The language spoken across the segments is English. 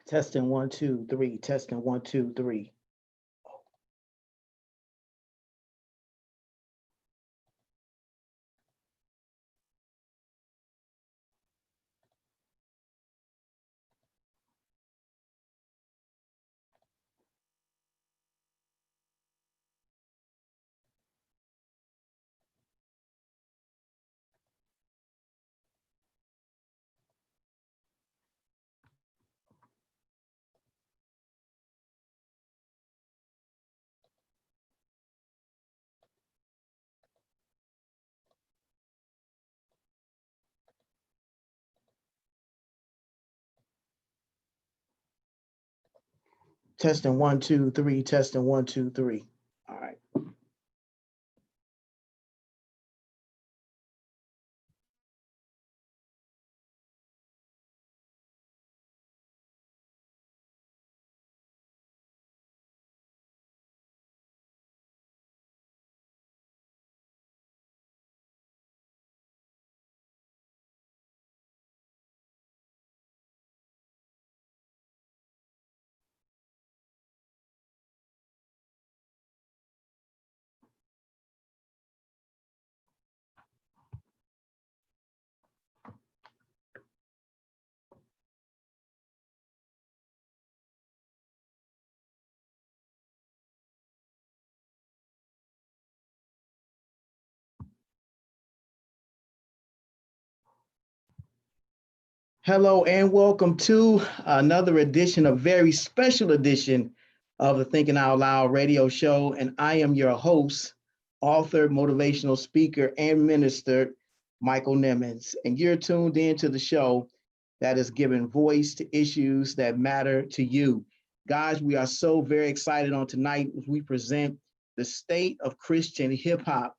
Testing one, two, three. Testing one, two, three. Testing one, two, three. Testing one, two, three. All right. Hello and welcome to another edition, a very special edition of the Thinking Out Loud radio show. And I am your host, author, motivational speaker, and minister, Michael Nimmons. And you're tuned in to the show that is giving voice to issues that matter to you. Guys, we are so very excited on tonight as we present the state of Christian hip hop.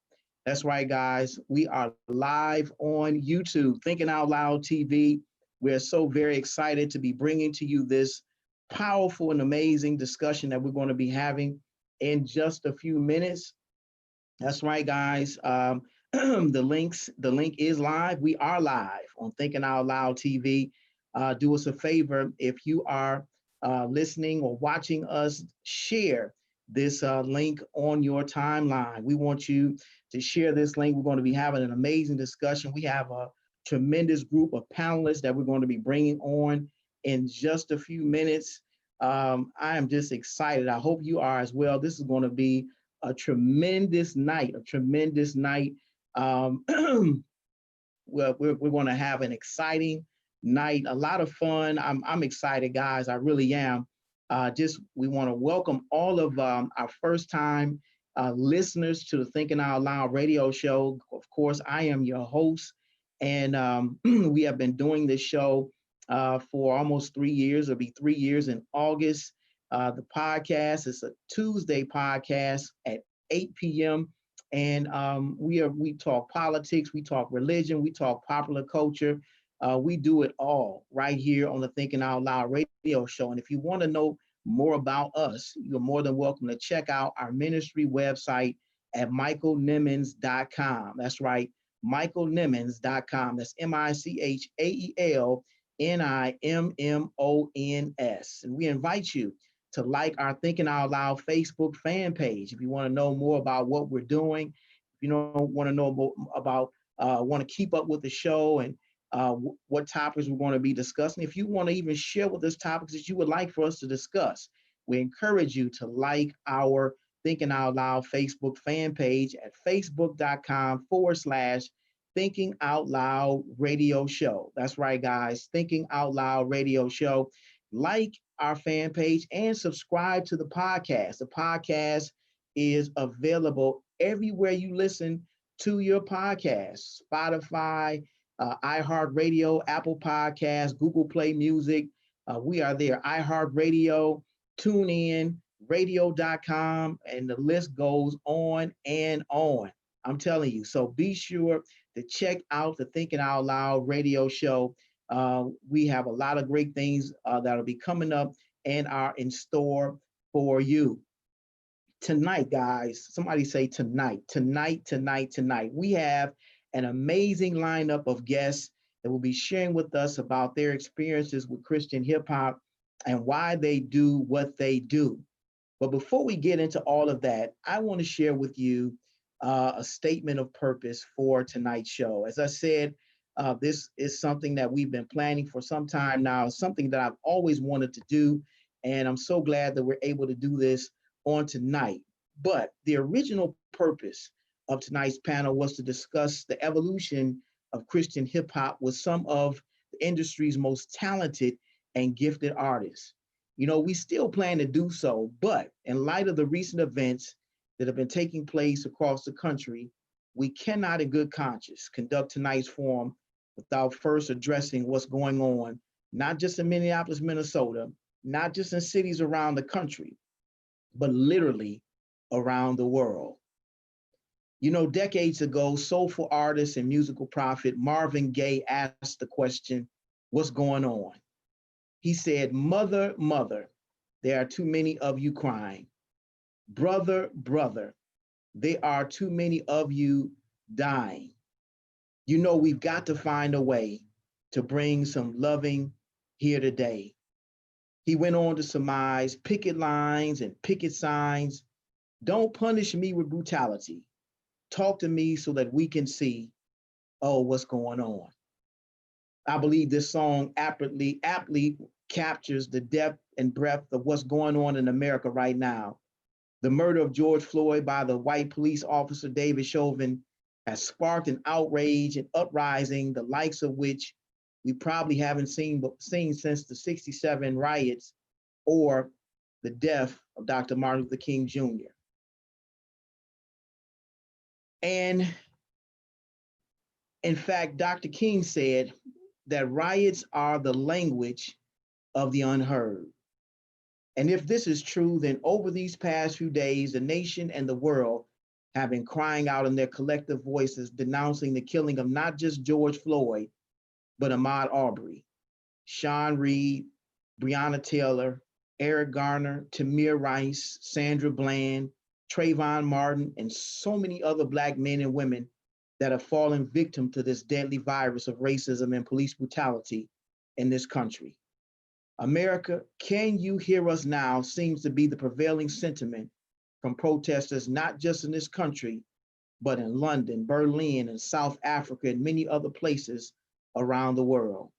That's right, guys. We are live on YouTube, Thinking Out Loud TV. We're so very excited to be bringing to you this powerful and amazing discussion that we're going to be having in just a few minutes. That's right, guys. The link is live. We are live on Thinking Out Loud TV. Do us a favor if you are listening or watching us, share this link on your timeline. We want you to share this link. We're going to be having an amazing discussion. We have a tremendous group of panelists that we're going to be bringing on in just a few minutes. I am just excited. I hope you are as well. This is going to be a tremendous night, a tremendous night. Well, we're going to have an exciting night, a lot of fun. I'm excited, guys. I really am. We want to welcome all of our first time listeners to the Thinking Out Loud radio show. Of course, I am your host, and we have been doing this show for almost 3 years. It'll be 3 years in August. The podcast is a Tuesday podcast at 8 p.m. And we talk politics, we talk religion, we talk popular culture. We do it all right here on the Thinking Out Loud radio show. And if you want to know more about us, you're more than welcome to check out our ministry website at michaelnimmons.com. That's right, michaelnimmons.com. That's MichaelNimmons. And we invite you to like our Thinking Out Loud Facebook fan page. If you want to know more about what we're doing, if you don't want to know about, want to keep up with the show and what topics we're going to be discussing. If you want to even share with us topics that you would like for us to discuss, we encourage you to like our Thinking Out Loud Facebook fan page at facebook.com/Thinking Out Loud Radio Show. That's right, guys. Thinking Out Loud Radio Show. Like our fan page and subscribe to the podcast. The podcast is available everywhere you listen to your podcast: Spotify, iHeartRadio, Apple Podcasts, Google Play Music. We are there. iHeartRadio, TuneIn, radio.com, and the list goes on and on. I'm telling you. So be sure to check out the Thinking Out Loud radio show. We have a lot of great things that'll be coming up and are in store for you. Tonight, guys, somebody say tonight. We have an amazing lineup of guests that will be sharing with us about their experiences with Christian hip hop and why they do what they do. But before we get into all of that, I want to share with you a statement of purpose for tonight's show. As I said, this is something that we've been planning for some time now, something that I've always wanted to do. And I'm so glad that we're able to do this on tonight. But the original purpose of tonight's panel was to discuss the evolution of Christian hip hop with some of the industry's most talented and gifted artists. We still plan to do so, but in light of the recent events that have been taking place across the country, we cannot, in good conscience, conduct tonight's forum without first addressing what's going on, not just in Minneapolis, Minnesota, not just in cities around the country, but literally around the world. Decades ago, soulful artist and musical prophet Marvin Gaye asked the question, what's going on? He said, mother, mother, there are too many of you crying. Brother, brother, there are too many of you dying. We've got to find a way to bring some loving here today. He went on to surmise picket lines and picket signs. Don't punish me with brutality. Talk to me so that we can see, what's going on. I believe this song aptly captures the depth and breadth of what's going on in America right now. The murder of George Floyd by the white police officer David Chauvin has sparked an outrage and uprising, the likes of which we probably haven't seen since the '67 riots or the death of Dr. Martin Luther King Jr. And in fact, Dr. King said that riots are the language of the unheard. And if this is true, then over these past few days, the nation and the world have been crying out in their collective voices, denouncing the killing of not just George Floyd, but Ahmaud Arbery, Sean Reed, Breonna Taylor, Eric Garner, Tamir Rice, Sandra Bland, Trayvon Martin, and so many other Black men and women that have fallen victim to this deadly virus of racism and police brutality in this country. America, can you hear us now seems to be the prevailing sentiment from protesters, not just in this country, but in London, Berlin, and South Africa, and many other places around the world.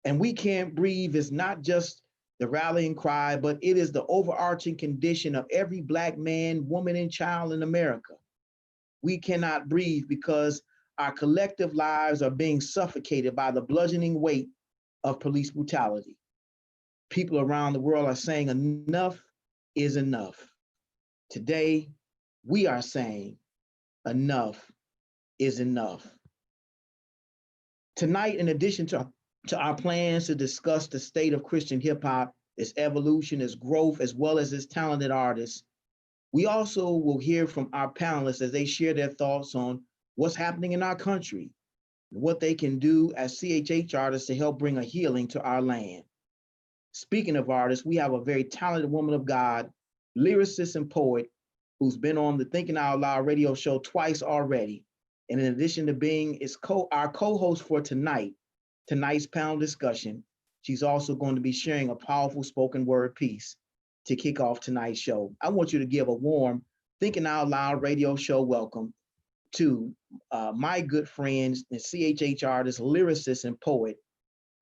And We Can't Breathe is not just the rallying cry, but it is the overarching condition of every Black man, woman, and child in America. We cannot breathe because our collective lives are being suffocated by the bludgeoning weight of police brutality. People around the world are saying enough is enough. Today, we are saying enough is enough. Tonight, in addition to our plans to discuss the state of Christian hip hop, its evolution, its growth, as well as its talented artists, we also will hear from our panelists as they share their thoughts on what's happening in our country and what they can do as CHH artists to help bring a healing to our land. Speaking of artists, we have a very talented woman of God, lyricist and poet, who's been on the Thinking Out Loud radio show twice already. And in addition to being our co-host for tonight's panel discussion, she's also going to be sharing a powerful spoken word piece to kick off tonight's show. I want you to give a warm Thinking Out Loud radio show welcome to my good friends and CHH artist, lyricist, and poet,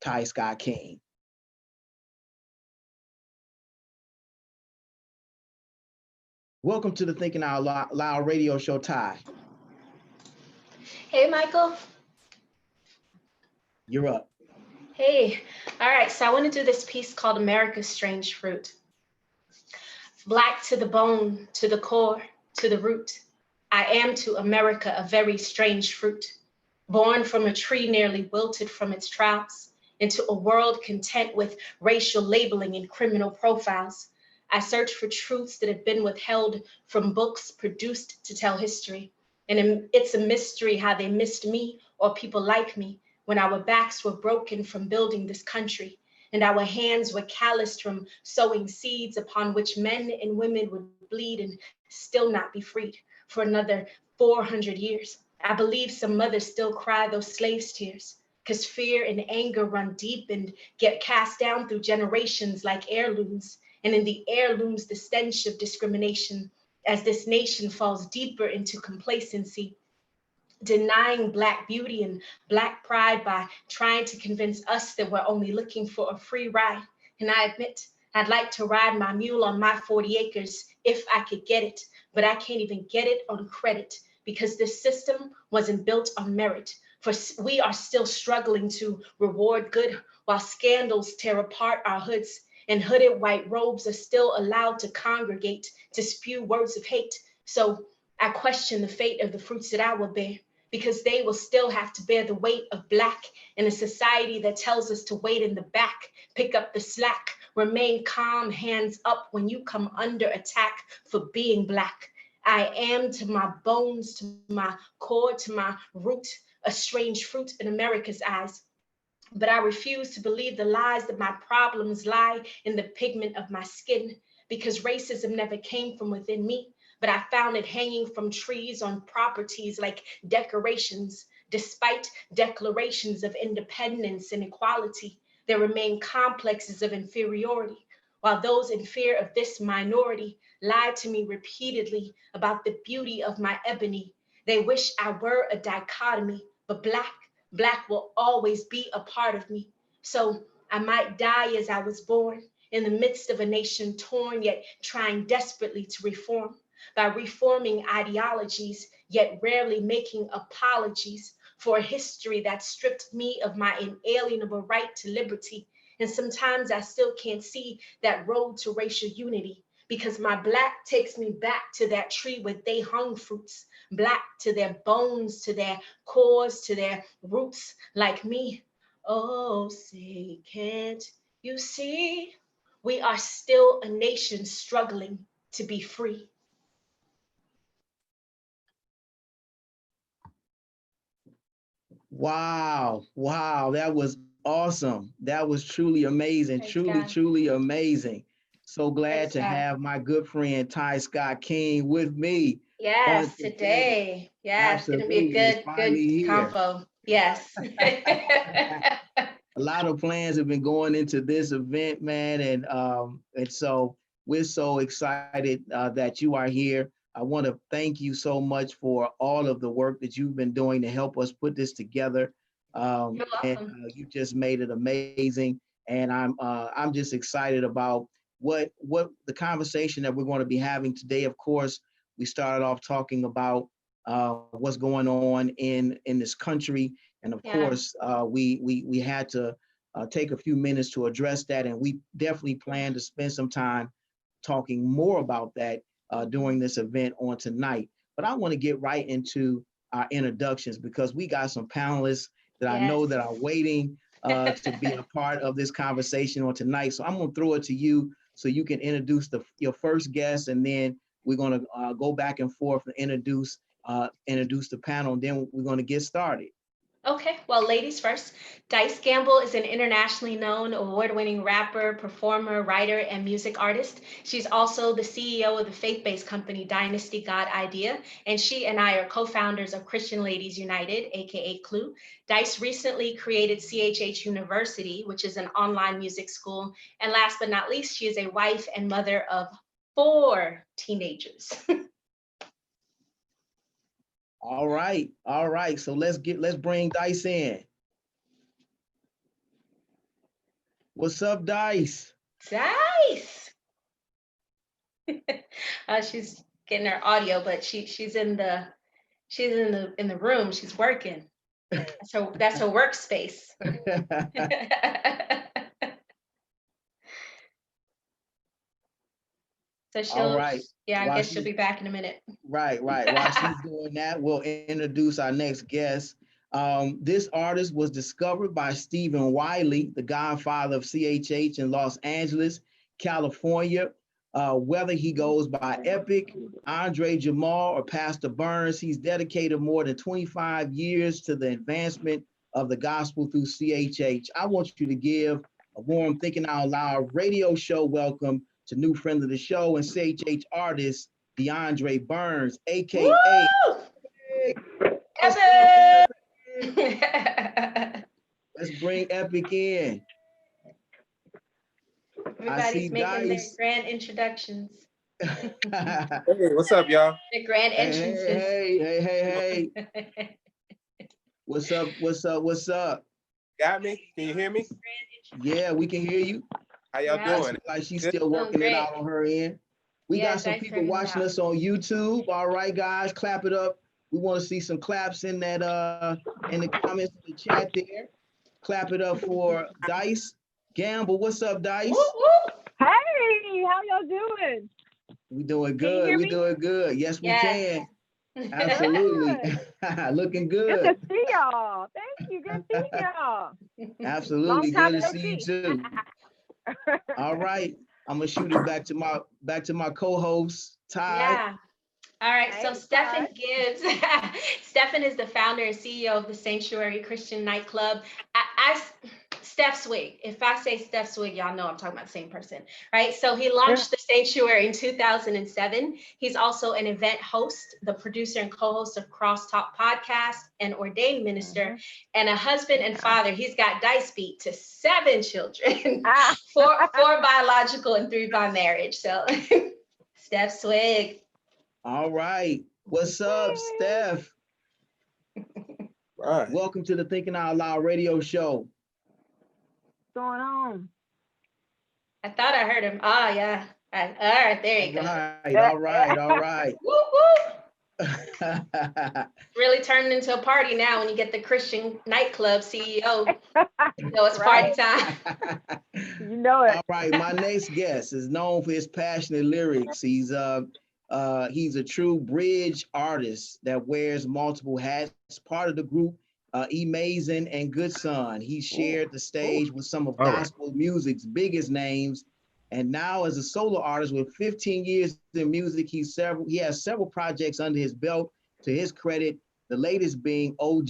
Ty Scott King. Welcome to the Thinking Out Loud radio show, Ty. Hey, Michael. You're up. Hey. All right. So I want to do this piece called America's Strange Fruit. Black to the bone, to the core, to the root. I am to America a very strange fruit, born from a tree nearly wilted from its troughs, into a world content with racial labeling and criminal profiles. I search for truths that have been withheld from books produced to tell history. And it's a mystery how they missed me or people like me when our backs were broken from building this country and our hands were calloused from sowing seeds upon which men and women would bleed and still not be freed for another 400 years. I believe some mothers still cry those slaves' tears, because fear and anger run deep and get cast down through generations like heirlooms. And in the heirlooms, the stench of discrimination as this nation falls deeper into complacency, denying Black beauty and Black pride by trying to convince us that we're only looking for a free ride. And I admit, I'd like to ride my mule on my 40 acres if I could get it, but I can't even get it on credit because this system wasn't built on merit. For we are still struggling to reward good while scandals tear apart our hoods, and hooded white robes are still allowed to congregate to spew words of hate. So I question the fate of the fruits that I will bear, because they will still have to bear the weight of Black in a society that tells us to wait in the back, pick up the slack, remain calm, hands up when you come under attack for being Black. I am to my bones, to my core, to my root, a strange fruit in America's eyes. But I refuse to believe the lies that my problems lie in the pigment of my skin, because racism never came from within me, but I found it hanging from trees on properties like decorations. Despite declarations of independence and equality, there remain complexes of inferiority, while those in fear of this minority lied to me repeatedly about the beauty of my ebony. They wish I were a dichotomy, but Black will always be a part of me. So I might die as I was born, in the midst of a nation torn, yet trying desperately to reform, by reforming ideologies, yet rarely making apologies for a history that stripped me of my inalienable right to liberty. And sometimes I still can't see that road to racial unity, because my Black takes me back to that tree where they hung fruits, Black to their bones, to their cores, to their roots, like me. Oh, say, can't you see? We are still a nation struggling to be free. Wow, wow, that was awesome. That was truly amazing, Praise truly, God. truly amazing. So glad Praise to God. have my good friend Ty Scott King with me on Yes, today. today. Yeah, it's gonna be a Absolutely, it's good finally here. combo. Yes. A lot of plans have been going into this event, man, and so we're so excited that you are here. I want to thank you so much for all of the work that you've been doing to help us put this together, You're and welcome. you just made it amazing. And I'm just excited about what the conversation that we're going to be having today. Of course, we started off talking about what's going on in this country, and of Yeah. course, we had to take a few minutes to address that, and we definitely plan to spend some time talking more about that during this event on tonight. But I want to get right into our introductions because we got some panelists that I Yes. know that are waiting to be a part of this conversation on tonight. So I'm going to throw it to you so you can introduce your first guest, and then we're going to go back and forth and introduce the panel, and then we're going to get started. Okay, well, ladies first. Dice Gamble is an internationally known award-winning rapper, performer, writer, and music artist. She's also the CEO of the faith-based company Dynasty God Idea, and she and I are co-founders of Christian Ladies United, aka Clue. Dice recently created CHH University, which is an online music school. And last but not least, she is a wife and mother of 4 teenagers. All right, all right. So let's bring Dice in. What's up, Dice? Dice! She's getting her audio, but she's in the room. She's working. That's her workspace. So All right. yeah, I While guess she'll she's be back in a minute. right. While she's doing that, we'll introduce our next guest. This artist was discovered by Stephen Wiley, the godfather of CHH in Los Angeles, California. Whether he goes by Epic, Andre Jamal, or Pastor Burns, he's dedicated more than 25 years to the advancement of the gospel through CHH. I want you to give a warm Thinking Out Loud radio show welcome to new friend of the show and CHH artist, DeAndre Burns, AKA Woo! What's up, Evan! bring Epic in. Everybody's making their Dice. grand introductions. Hey, what's up, y'all? The grand entrances. Hey. What's up? Got me? Can you hear me? Yeah, we can hear you. How y'all doing? Like she's Good. still working it out on her end. We got some Dice people working it watching out. us on YouTube. All right, guys, clap it up. We want to see some claps in that in the comments in the chat there. Clap it up for Dice. Gamble, what's up, Dice? Woo, woo. Hey, how y'all doing? We doing Can you good. hear We me? doing good. Yes, we Yes. can. Absolutely. Looking good. Good to see y'all. Thank you. Good seeing y'all. Absolutely. Long time Good to no see you see. too. All right. I'm gonna shoot it back to my co-host, Ty. Yeah. All right. Hey, So Stefan Ty. Gibbs. Stefan is the founder and CEO of the Sanctuary Christian Nightclub. Steph Swig. If I say Steph Swig, y'all know I'm talking about the same person, right? So he launched the Sanctuary in 2007. He's also an event host, the producer and co-host of Crosstalk Podcast, an ordained minister, and a husband and father. He's got dice beat to 7 children, four biological and 3 by marriage. So Steph Swig. All right. What's up, Steph? Right. Welcome to the Thinking Out Loud radio show. What's going on? I thought I heard him. Oh, yeah. All right, there you go. All right. Woo, woo. Really turning into a party now when you get the Christian nightclub CEO. So it's party time. You know it. All right. My next guest is known for his passionate lyrics. He's a true bridge artist that wears multiple hats. Part of the group Amazing and Good Son. He shared the stage with some of gospel music's biggest names. And now as a solo artist with 15 years in music, he has several projects under his belt. To his credit, the latest being OG.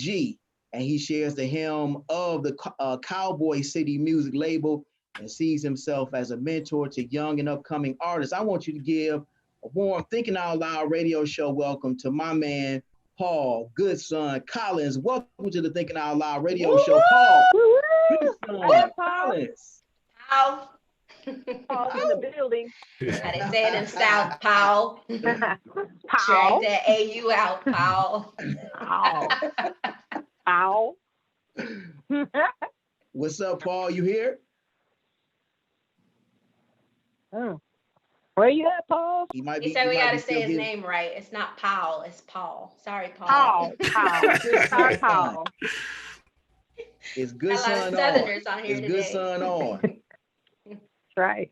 And he shares the helm of the Cowboy City music label and sees himself as a mentor to young and upcoming artists. I want you to give a warm Thinking Out Loud radio show welcome to my man, Paul Goodson Collins. Welcome to the Thinking Out Loud radio show, Paul Goodson Collins. Pow. Paul's in the building. How they say it in South, Powell. Pow. Drag that AU out, Powell. Ow. What's up, Paul? You here? Where you at, Paul? He might be. He said we got to say his here. name right. It's not Powell, it's Paul. Sorry, Paul. Sorry, Paul. It's Good Son Southerners on. on here It's today. Good Son on. That's right.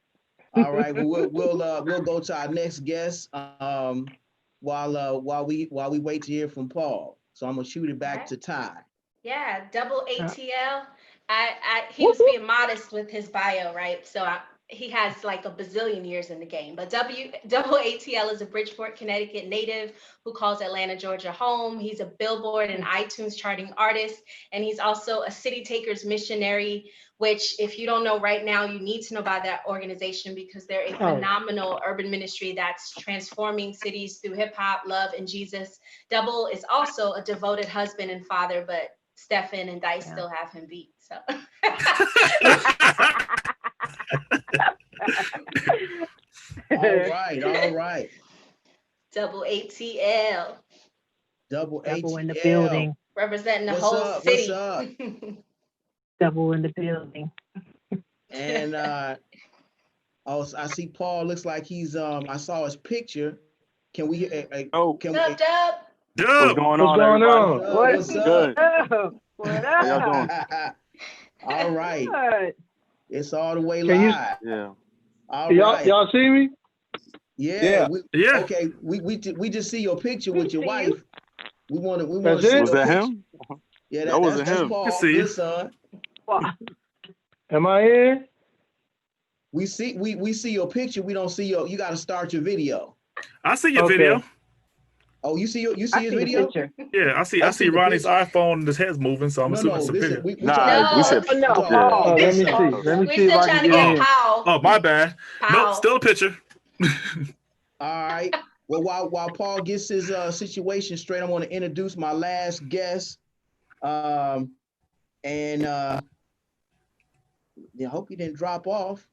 All right. Well, we'll go to our next guest while we wait to hear from Paul. So I'm gonna shoot it back to Ty. Yeah, double ATL. He was being modest with his bio, right? So he has like a bazillion years in the game. But double ATL is a Bridgeport, Connecticut native who calls Atlanta, Georgia home. He's a Billboard and iTunes charting artist, and he's also a City Takers missionary, which if you don't know right now, you need to know about that organization because they're a phenomenal urban ministry that's transforming cities through hip hop, love, and Jesus. Double is also a devoted husband and father, but Stefan and Dice still have him beat. So. All right. Double ATL. Double ATL. In the building. Representing the What's whole up? city. What's up? Double in the building. And I see Paul looks like he's I saw his picture. Can we What's up, Dub? What's going on, everybody? What's up? What How y'all doing? All right. Good. It's all the way live. Yeah. All right. Y'all see me? Yeah. Yeah. Okay. We just see your picture with your wife. We want to That's see it? your Was that picture. him? Yeah, That wasn't that's him. Paul, I see you. good son. Am I in? We see your picture. We don't see you got to start your video. I see your Okay. video. Oh, you see his I see the video? picture. Yeah, I see the Ronnie's picture. iPhone and his head's moving, so I'm assuming it's a This picture. we Nah, talking- we said No. Paul. Let me see. Son. Let me We're see if still I trying can to get get in. Powell. Oh, my bad. Powell. Nope, still a picture. All right. Well, while Paul gets his situation straight, I want to introduce my last guest. And I hope he didn't drop off.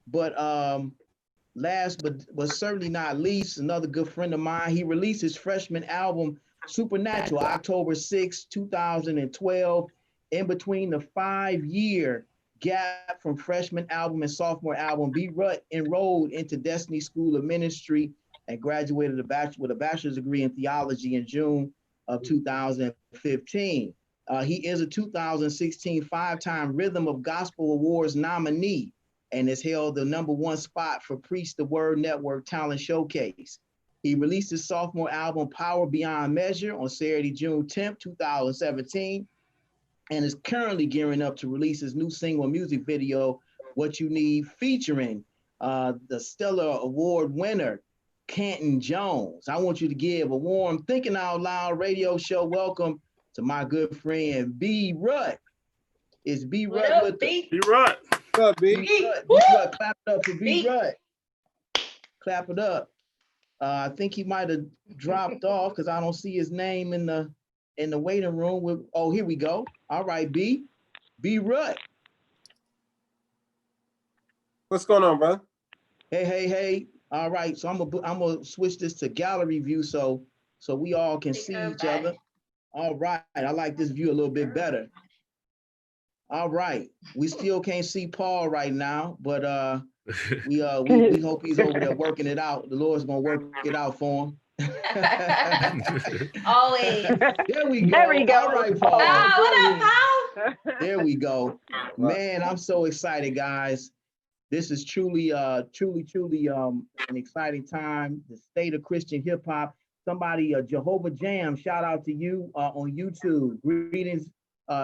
But last but certainly not least, another good friend of mine, he released his freshman album, Supernatural, October 6, 2012. In between the 5-year gap from freshman album and sophomore album, B. Rutt enrolled into Destiny School of Ministry and graduated with a bachelor's degree in theology in June of 2015. He is a 2016 5-time Rhythm of Gospel Awards nominee and has held the #1 spot for Preach the Word Network Talent Showcase. He released his sophomore album, Power Beyond Measure, on Saturday, June 10th, 2017, and is currently gearing up to release his new single music video, What You Need, featuring the Stellar Award winner, Canton Jones. I want you to give a warm Thinking Out Loud radio show welcome to my good friend, B. Rutt. Is B. Rutt with B? B. Rutt. What's up, B? B. Rutt, clap it up for B. Rutt. Clap it up. I think he might have dropped off because I don't see his name in the waiting room. Oh, here we go. All right, B. Rutt. What's going on, brother? Hey. All right, so I'm gonna switch this to gallery view so we all can see each other. All right, I like this view a little bit better. All right, we still can't see Paul right now, but we hope he's over there working it out. The Lord's gonna work it out for him. Always. There we go. There we go. All right, Paul. What up, Paul? There we go. Man, I'm so excited, guys. This is truly an exciting time. The state of Christian hip hop. Somebody, Jehovah Jam, shout out to you on YouTube. Greetings,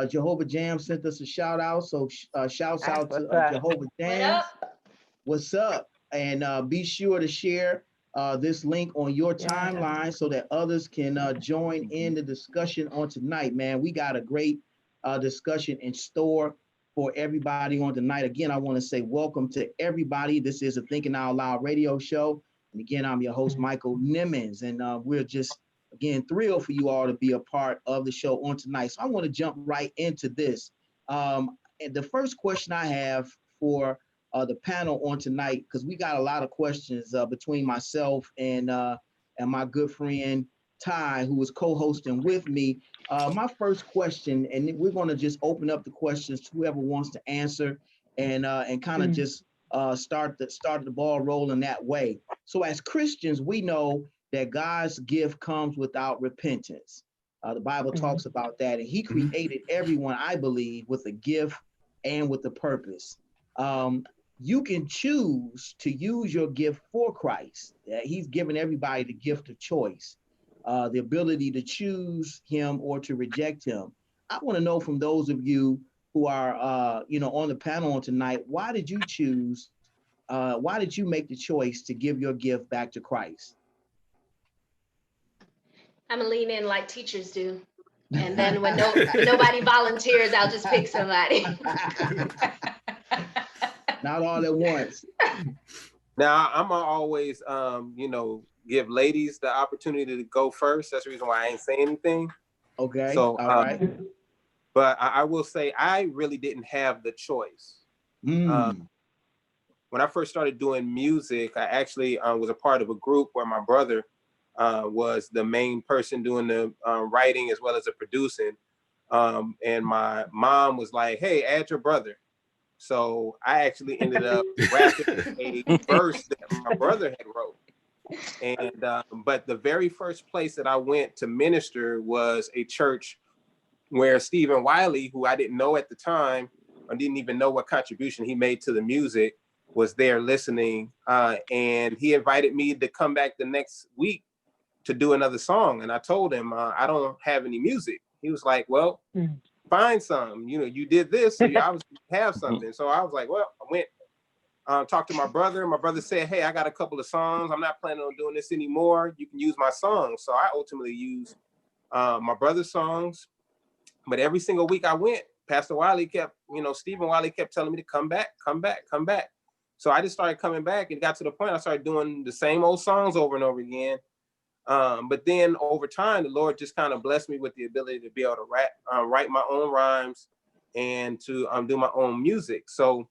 Jehovah Jam sent us a shout out. So shouts out to Jehovah Jam. What's up? And be sure to share this link on your timeline so that others can join in the discussion on tonight, man. We got a great discussion in store for everybody on tonight. Again, I want to say welcome to everybody. This is a Thinking Out Loud radio show. And again, I'm your host, Michael Nimmons. And we're just, again, thrilled for you all to be a part of the show on tonight. So I want to jump right into this. And the first question I have for the panel on tonight, because we got a lot of questions between myself and my good friend, Ty, who is co-hosting with me. My first question, and we're going to just open up the questions to whoever wants to answer, and kind of just start the ball rolling that way. So as Christians, we know that God's gift comes without repentance. The Bible talks about that, and He created everyone, I believe, with a gift and with a purpose. You can choose to use your gift for Christ. He's given everybody the gift of choice. The ability to choose Him or to reject Him. I want to know from those of you who are, on the panel on tonight, why did you choose? Why did you make the choice to give your gift back to Christ? I'm gonna lean in like teachers do, and then when nobody volunteers, I'll just pick somebody. Not all at once. Now, I'm gonna always, give ladies the opportunity to go first. That's the reason why I ain't saying anything. Okay. So, all right. But I will say I really didn't have the choice. When I first started doing music, I actually was a part of a group where my brother was the main person doing the writing as well as the producing. And my mom was like, "Hey, add your brother." So I actually ended up rapping a verse that my brother had wrote. And but the very first place that I went to minister was a church where Stephen Wiley, who I didn't know at the time, or didn't even know what contribution he made to the music, was there listening. And he invited me to come back the next week to do another song. And I told him, I don't have any music. He was like, well, find some. You did this, so you obviously have something. So I was like, well, I went. Talked to my brother. My brother said, hey, I got a couple of songs. I'm not planning on doing this anymore. You can use my songs. So I ultimately used my brother's songs. But every single week I went, Pastor Wiley kept, Stephen Wiley kept telling me to come back. So I just started coming back and got to the point I started doing the same old songs over and over again. But then over time, the Lord just kind of blessed me with the ability to be able to write my own rhymes and to do my own music. So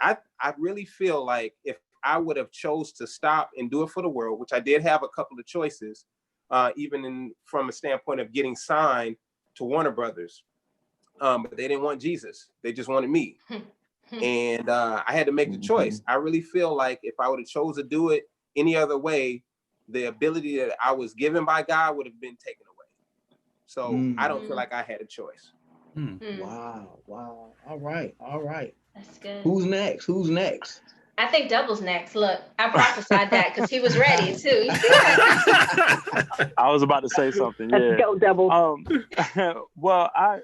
I really feel like if I would have chose to stop and do it for the world, which I did have a couple of choices, even from a standpoint of getting signed to Warner Brothers, but they didn't want Jesus. They just wanted me. And I had to make the choice. I really feel like if I would have chose to do it any other way, the ability that I was given by God would have been taken away. So I don't feel like I had a choice. Wow. All right. That's good. Who's next? I think Double's next. Look, I prophesied that because he was ready too. You see that? I was about to say something. Let's go, Double. Well, I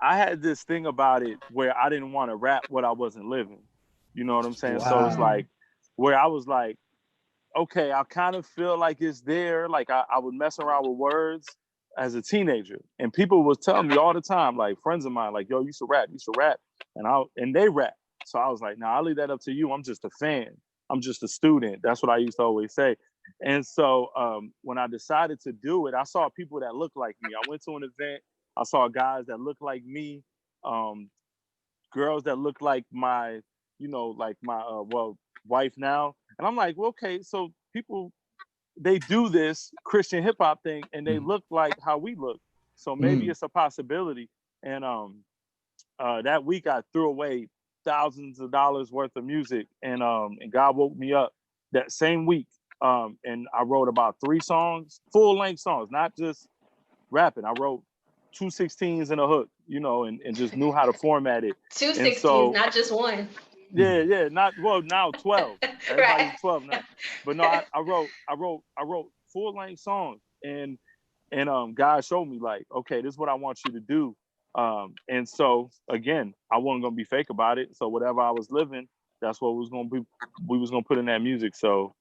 had this thing about it where I didn't want to rap what I wasn't living. You know what I'm saying? Wow. So it's like where I was like, okay, I kind of feel like it's there. Like I would mess around with words as a teenager, and people would tell me all the time, like friends of mine, like, yo, you should rap, and they rap. So I was like, nah, I'll leave that up to you. I'm just a fan. I'm just a student. That's what I used to always say. And so when I decided to do it, I saw people that looked like me. I went to an event. I saw guys that looked like me, girls that looked like my, wife now. And I'm like, well, okay, so people, they do this Christian hip hop thing and they look like how we look. So maybe it's a possibility. And that week I threw away thousands of dollars worth of music, and God woke me up that same week. And I wrote about 3 songs, full-length songs, not just rapping. I wrote 2 16s and a hook, and just knew how to format it. 2 16s, not just one. Yeah, now 12. Everybody's Right. 12 now. But no, I wrote full-length songs, and God showed me, like, okay, this is what I want you to do. And so again, I wasn't gonna be fake about it. So whatever I was living, that's what we was gonna put in that music. So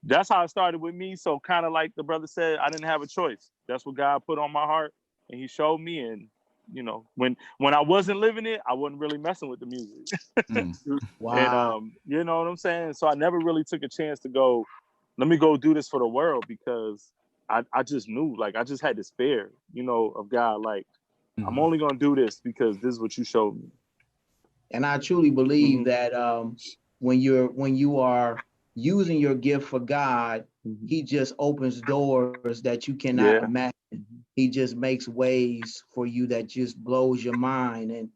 that's how it started with me. So kind of like the brother said, I didn't have a choice. That's what God put on my heart, and He showed me. And when I wasn't living it, I wasn't really messing with the music. Wow. And you know what I'm saying? So I never really took a chance to go, let me go do this for the world, because I just knew, like, I just had this fear, of God, like, I'm only gonna do this because this is what you showed me. And I truly believe that when you are using your gift for God, He just opens doors that you cannot imagine. He just makes ways for you that just blows your mind. And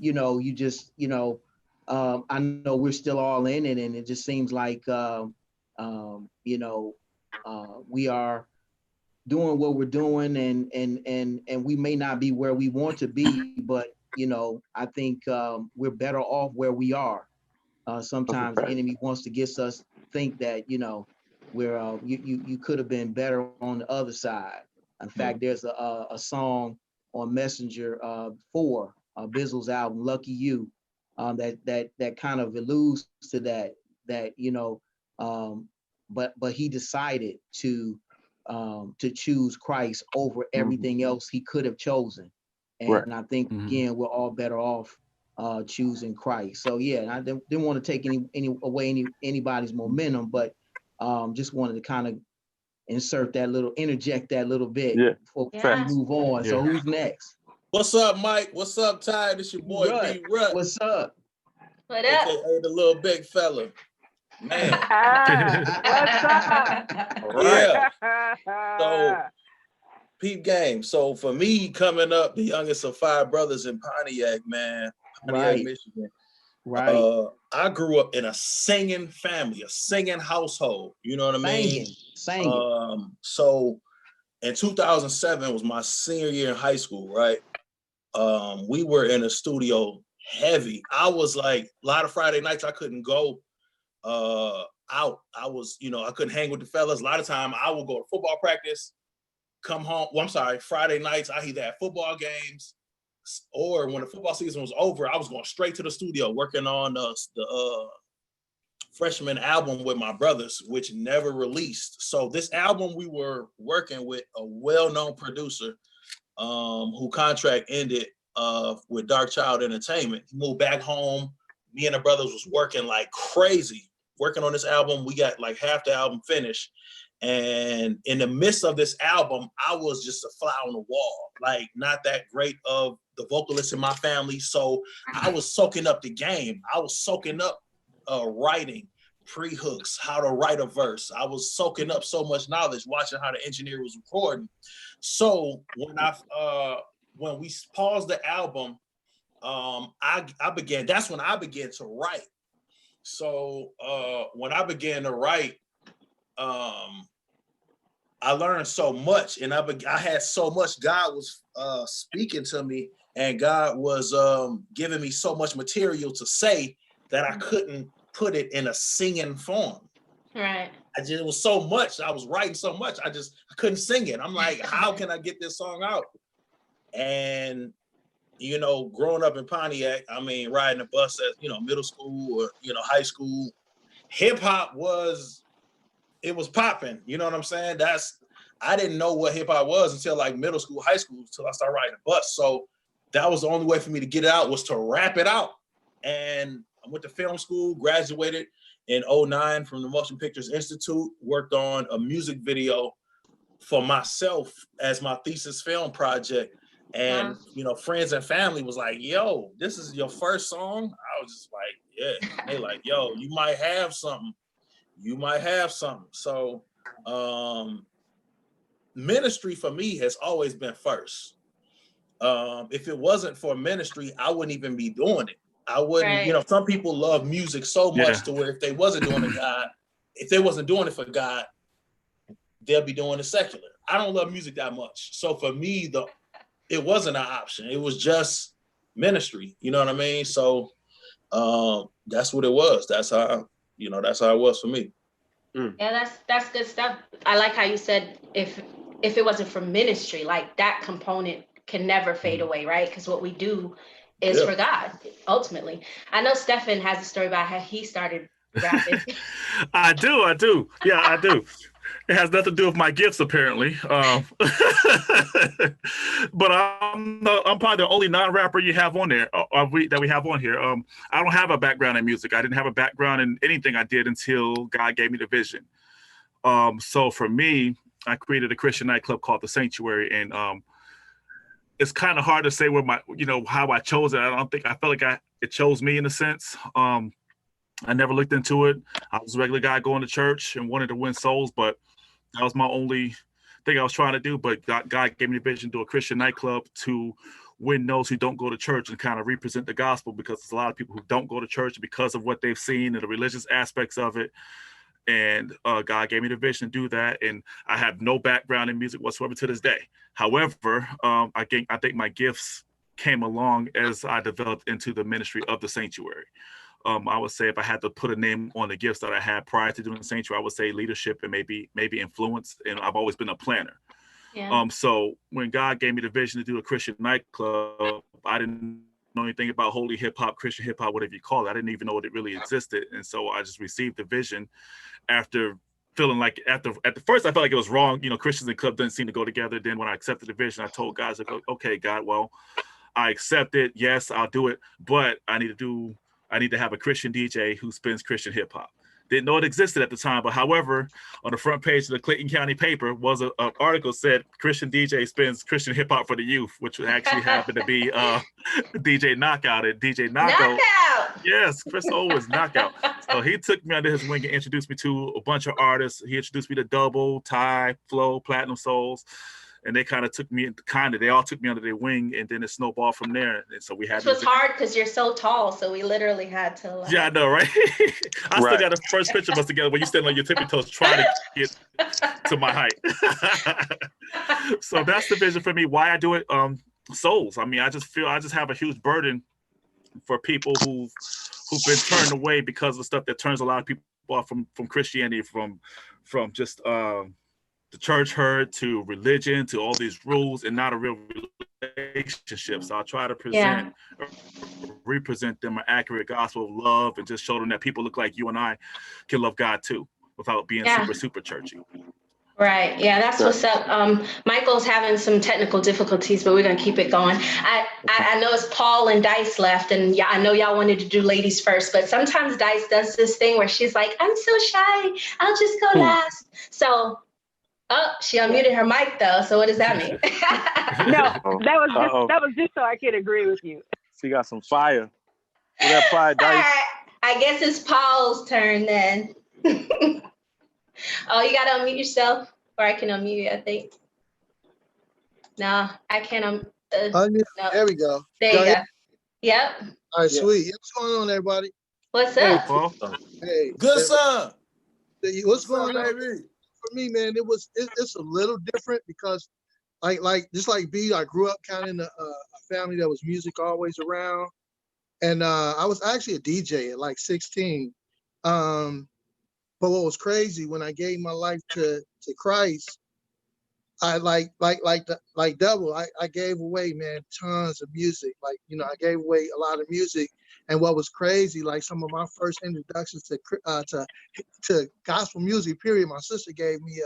you just, I know we're still all in it, and it just seems like we are doing what we're doing, and we may not be where we want to be, but I think we're better off where we are. Sometimes the enemy wants to get us think that we're you could have been better on the other side. In fact, there's a song on Messenger for Bizzle's album "Lucky You" that kind of alludes to that but he decided to choose Christ over everything else he could have chosen. And I think again, we're all better off choosing Christ. So yeah, and I didn't want to take anybody's momentum, but just wanted to kind of interject that little bit before we move on. So who's next? What's up, Mike? What's up, Ty? This your boy B Rut. What's up? What up? AKA the little big fella. Man. What's up? Yeah. So, peep game. So for me, coming up, the youngest of 5 brothers in Pontiac, man, Pontiac, Michigan. Right. I grew up in a singing family, a singing household. You know what I mean? Singing. So in 2007 was my senior year in high school, right? We were in a studio heavy. I was like, a lot of Friday nights I couldn't go out. I was, I couldn't hang with the fellas. A lot of time I would go to football practice, come home. Well, I'm sorry, Friday nights I either had football games, or when the football season was over, I was going straight to the studio working on the freshman album with my brothers, which never released. So this album, we were working with a well-known producer who contract ended with Dark Child Entertainment. He moved back home. Me and the brothers was working like crazy, working on this album. We got like half the album finished. And in the midst of this album, I was just a fly on the wall, like not that great of the vocalist in my family. So I was soaking up the game. I was soaking up writing, pre-hooks, how to write a verse. I was soaking up so much knowledge, watching how the engineer was recording. So when we paused the album, that's when I began to write. So when I began to write, I learned so much, and I had so much. God was speaking to me, and God was giving me so much material to say that I couldn't put it in a singing form. Right. It was so much. I was writing so much. I couldn't sing it. I'm like, how can I get this song out? And you know, growing up in Pontiac, I mean, riding a bus at, you know, middle school or, you know, high school, hip hop was popping. You know what I'm saying? I didn't know what hip hop was until like middle school, high school, until I started riding a bus. So that was the only way for me to get it out, was to rap it out. And I went to film school, graduated in 2009 from the Motion Pictures Institute, worked on a music video for myself as my thesis film project. And, you know, friends and family was like, yo, this is your first song? I was just like, yeah. They like, yo, you might have something. You might have something. So ministry for me has always been first. If it wasn't for ministry, I wouldn't even be doing it. I wouldn't, right. You know, some people love music so much to where if they wasn't doing it for God, they'll be doing it secular. I don't love music that much. So for me, it wasn't an option. It was just ministry. You know what I mean? So that's what it was. That's how it was for me. Yeah, that's good stuff. I like how you said if it wasn't for ministry, like that component can never fade away, right? Because what we do is for God, ultimately. I know Stefan has a story about how he started rapping. I do. Yeah, I do. It has nothing to do with my gifts, apparently. But I'm probably the only non-rapper you have on there, that we have on here. I don't have a background in music. I didn't have a background in anything I did until God gave me the vision. So for me, I created a Christian nightclub called The Sanctuary, and it's kind of hard to say how I chose it. I felt like it chose me in a sense. I never looked into it. I was a regular guy going to church and wanted to win souls, but that was my only thing I was trying to do. But God gave me the vision to do a Christian nightclub to win those who don't go to church and kind of represent the gospel, because there's a lot of people who don't go to church because of what they've seen and the religious aspects of it. And God gave me the vision to do that. And I have no background in music whatsoever to this day. However, I think my gifts came along as I developed into the ministry of The Sanctuary. I would say if I had to put a name on the gifts that I had prior to doing the Sanctuary, I would say leadership and maybe influence. And I've always been a planner. Yeah. So when God gave me the vision to do a Christian nightclub, I didn't know anything about holy hip hop, Christian hip hop, whatever you call it. I didn't even know it really existed. And so I just received the vision after feeling like at the first I felt like it was wrong. You know, Christians and club didn't seem to go together. Then when I accepted the vision, I told God, okay, God, well, I accept it. Yes, I'll do it. But I need to have a Christian DJ who spins Christian hip hop. Didn't know it existed at the time, but however, on the front page of the Clayton County paper was an article said Christian DJ spins Christian hip hop for the youth, which actually happened to be DJ Knockout at DJ Knockout. Yes, Chris Owens, Knockout. So he took me under his wing and introduced me to a bunch of artists. He introduced me to Double, Ty, Flow, Platinum Souls. And they kind of they all took me under their wing, and then it snowballed from there. And so we had. It was hard because you're so tall, so we literally had to. Yeah, I know, right? I still got a first picture of us together when you stand on your tippy toes trying to get to my height. So that's the vision for me. Why I do it, souls. I mean, I just have a huge burden for people who've been turned away because of stuff that turns a lot of people off from Christianity, from just the church hurt to religion to all these rules and not a real relationship. So I'll try to represent them an accurate gospel of love and just show them that people look like you and I can love God too without being super churchy. Right. Yeah, that's what's up. Michael's having some technical difficulties, but we're going to keep it going. I know it's Paul and Dice left, and yeah, I know y'all wanted to do ladies first, but sometimes Dice does this thing where she's like, I'm so shy, I'll just go last. So Oh, she unmuted her mic though. So what does that mean? No, that was just so I could agree with you. She got some fire. With that fire, All Dice. right. I guess it's Paul's turn then. Oh, you gotta unmute yourself, or I can unmute you, I think. No, I can't. Unmute. No. There we go. There you go. Yep. All right, Yeah. sweet. What's going on, everybody? What's Hey, up? Paul. Hey, Good son. what's going on? baby? For me, man, it's a little different because like just like B, I grew up kind of in a family that was music always around, and I was actually a DJ at like 16. But what was crazy when I gave my life to Christ, I like double. I gave away, man, tons of music. Like, you know, I gave away a lot of music. And what was crazy, like some of my first introductions to gospel music, period, my sister gave me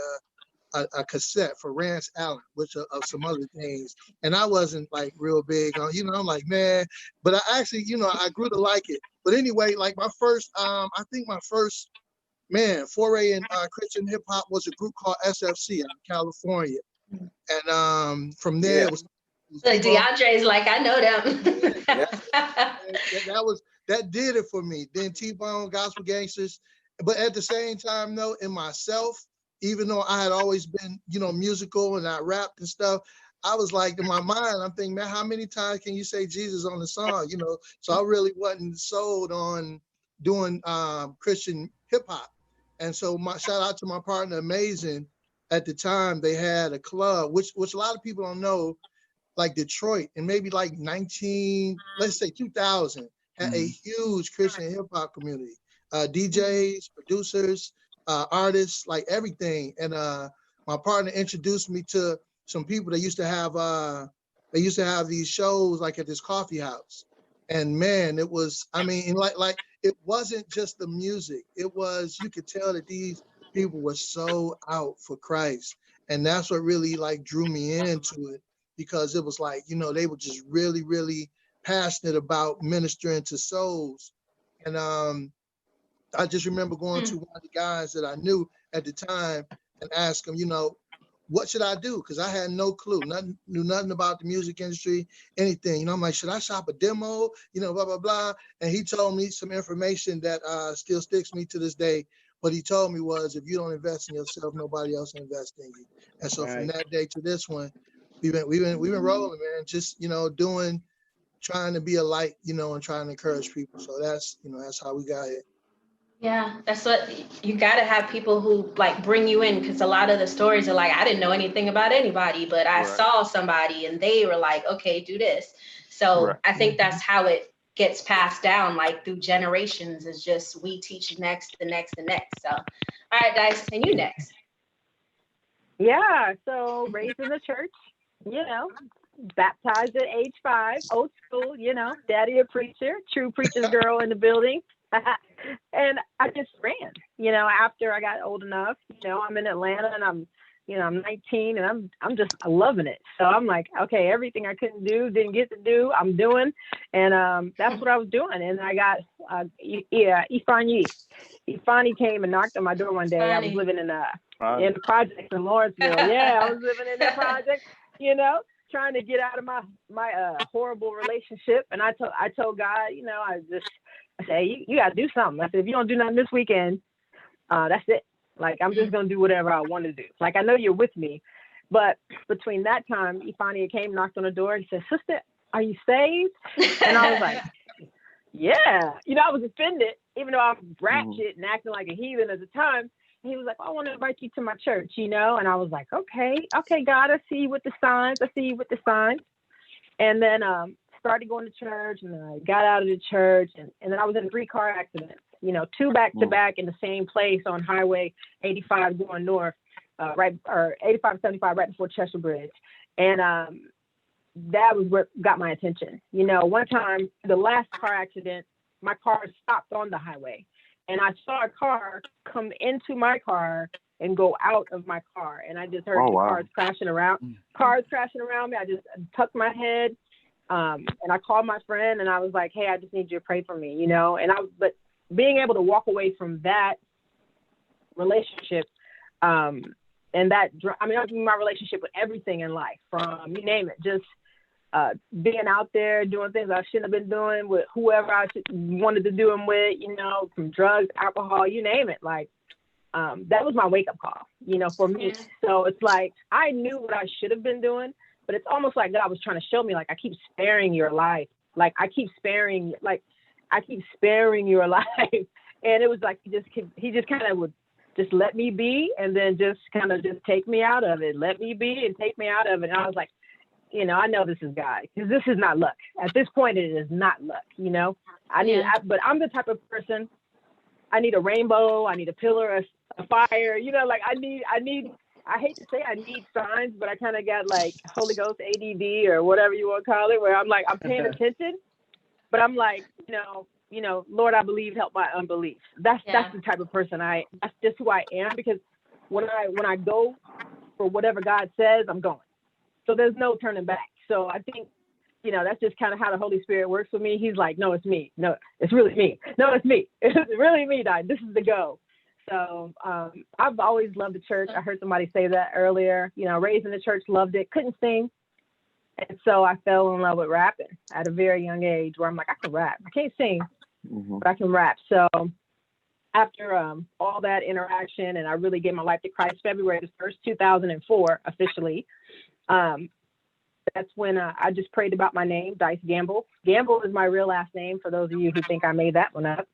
a cassette for Rance Allen, which of some other things. And I wasn't like real big on, you know, I'm like, man, but I actually, you know, I grew to like it. But anyway, like my first, I think my first, man, foray in Christian hip hop was a group called SFC out of California. And from there, it was Like DeAndre's like, I know them. that did it for me. Then T-Bone, Gospel Gangsters. But at the same time, though, in myself, even though I had always been, you know, musical and I rapped and stuff, I was like, in my mind, I'm thinking, man, how many times can you say Jesus on the song? You know, so I really wasn't sold on doing Christian hip hop. And so my shout out to my partner, Amazing. At the time, they had a club, which a lot of people don't know, like Detroit, and maybe like 2000, had a huge Christian hip hop community. DJs, producers, artists, like everything. And my partner introduced me to some people that used to have these shows like at this coffee house. And man, it was, I mean, like it wasn't just the music. It was, you could tell that these people were so out for Christ. And that's what really like drew me into it, because it was like, you know, they were just really, really passionate about ministering to souls. And I just remember going to one of the guys that I knew at the time and ask him, you know, what should I do? Because I had no clue, knew nothing about the music industry, anything. You know, I'm like, should I shop a demo? You know, blah, blah, blah. And he told me some information that still sticks me to this day. What he told me was, if you don't invest in yourself, nobody else will invest in you. And so from that day to this one, we've been rolling, man. Just, you know, trying to be a light, you know, and trying to encourage people. So that's, you know, that's how we got here. Yeah, that's what you got to have, people who like bring you in, because a lot of the stories are like, I didn't know anything about anybody, but I saw somebody and they were like, okay, do this. So I think that's how it gets passed down, like through generations, is just we teach next, the next, the next. So, all right, Dice, and you next. Yeah, so raised in the church, you know, baptized at age 5, old school, you know, daddy a preacher, true preacher's girl in the building. And I just ran, you know, after I got old enough. You know, I'm in Atlanta and I'm 19 and I'm just loving it. So I'm like, okay, everything I didn't get to do, I'm doing. And that's what I was doing. And I got Ifani came and knocked on my door one day. I was living in the projects in Lawrenceville. Yeah, I was living in the project, you know, trying to get out of my horrible relationship. And I told God, you know, I say, you got to do something. I said, if you don't do nothing this weekend, that's it. Like, I'm just going to do whatever I want to do. Like, I know you're with me. But between that time, Ifani came, knocked on the door, and said, sister, are you saved? And I was like, yeah. You know, I was offended, even though I was ratchet and acting like a heathen at the time. And he was like, I want to invite you to my church, you know? And I was like, okay, God, I see you with the signs. And then started going to church, and then I got out of the church, and then I was in 3 car accidents, you know, 2 back to back in the same place on Highway 85 going north, 85-75 right before Cheshire Bridge. And that was what got my attention. You know, one time, the last car accident, my car stopped on the highway, and I saw a car come into my car and go out of my car, and I just heard cars crashing around me. I just tucked my head. And I called my friend and I was like, hey, I just need you to pray for me, you know? But being able to walk away from that relationship and that, I mean, my relationship with everything in life, from you name it, just being out there doing things I shouldn't have been doing with whoever I wanted to do them with, you know, from drugs, alcohol, you name it. Like, that was my wake up call, you know, for me. So it's like, I knew what I should have been doing, but it's almost like God was trying to show me, like, I keep sparing your life. Like, I keep sparing your life. And it was like, he just kind of would just let me be, and then just kind of just take me out of it. Let me be and take me out of it. And I was like, you know, I know this is God, because this is not luck. At this point, it is not luck, you know. But I'm the type of person, I need a rainbow, I need a pillar of fire, you know, like I hate to say I need signs, but I kind of got like Holy Ghost ADD or whatever you want to call it, where I'm like, I'm paying attention, but I'm like, you know, Lord, I believe, help my unbelief. That's the type of person that's just who I am, because when I go for whatever God says, I'm going. So there's no turning back. So I think, you know, that's just kind of how the Holy Spirit works with me. He's like, no, it's me. No, it's really me. No, it's me. It's really me, Di. This is the go. So I've always loved the church. I heard somebody say that earlier. You know, raised in the church, loved it, couldn't sing. And so I fell in love with rapping at a very young age, where I'm like, I can rap. I can't sing, but I can rap. So after all that interaction, and I really gave my life to Christ February the 1st, 2004, officially, that's when I just prayed about my name, Dice Gamble. Gamble is my real last name, for those of you who think I made that one up.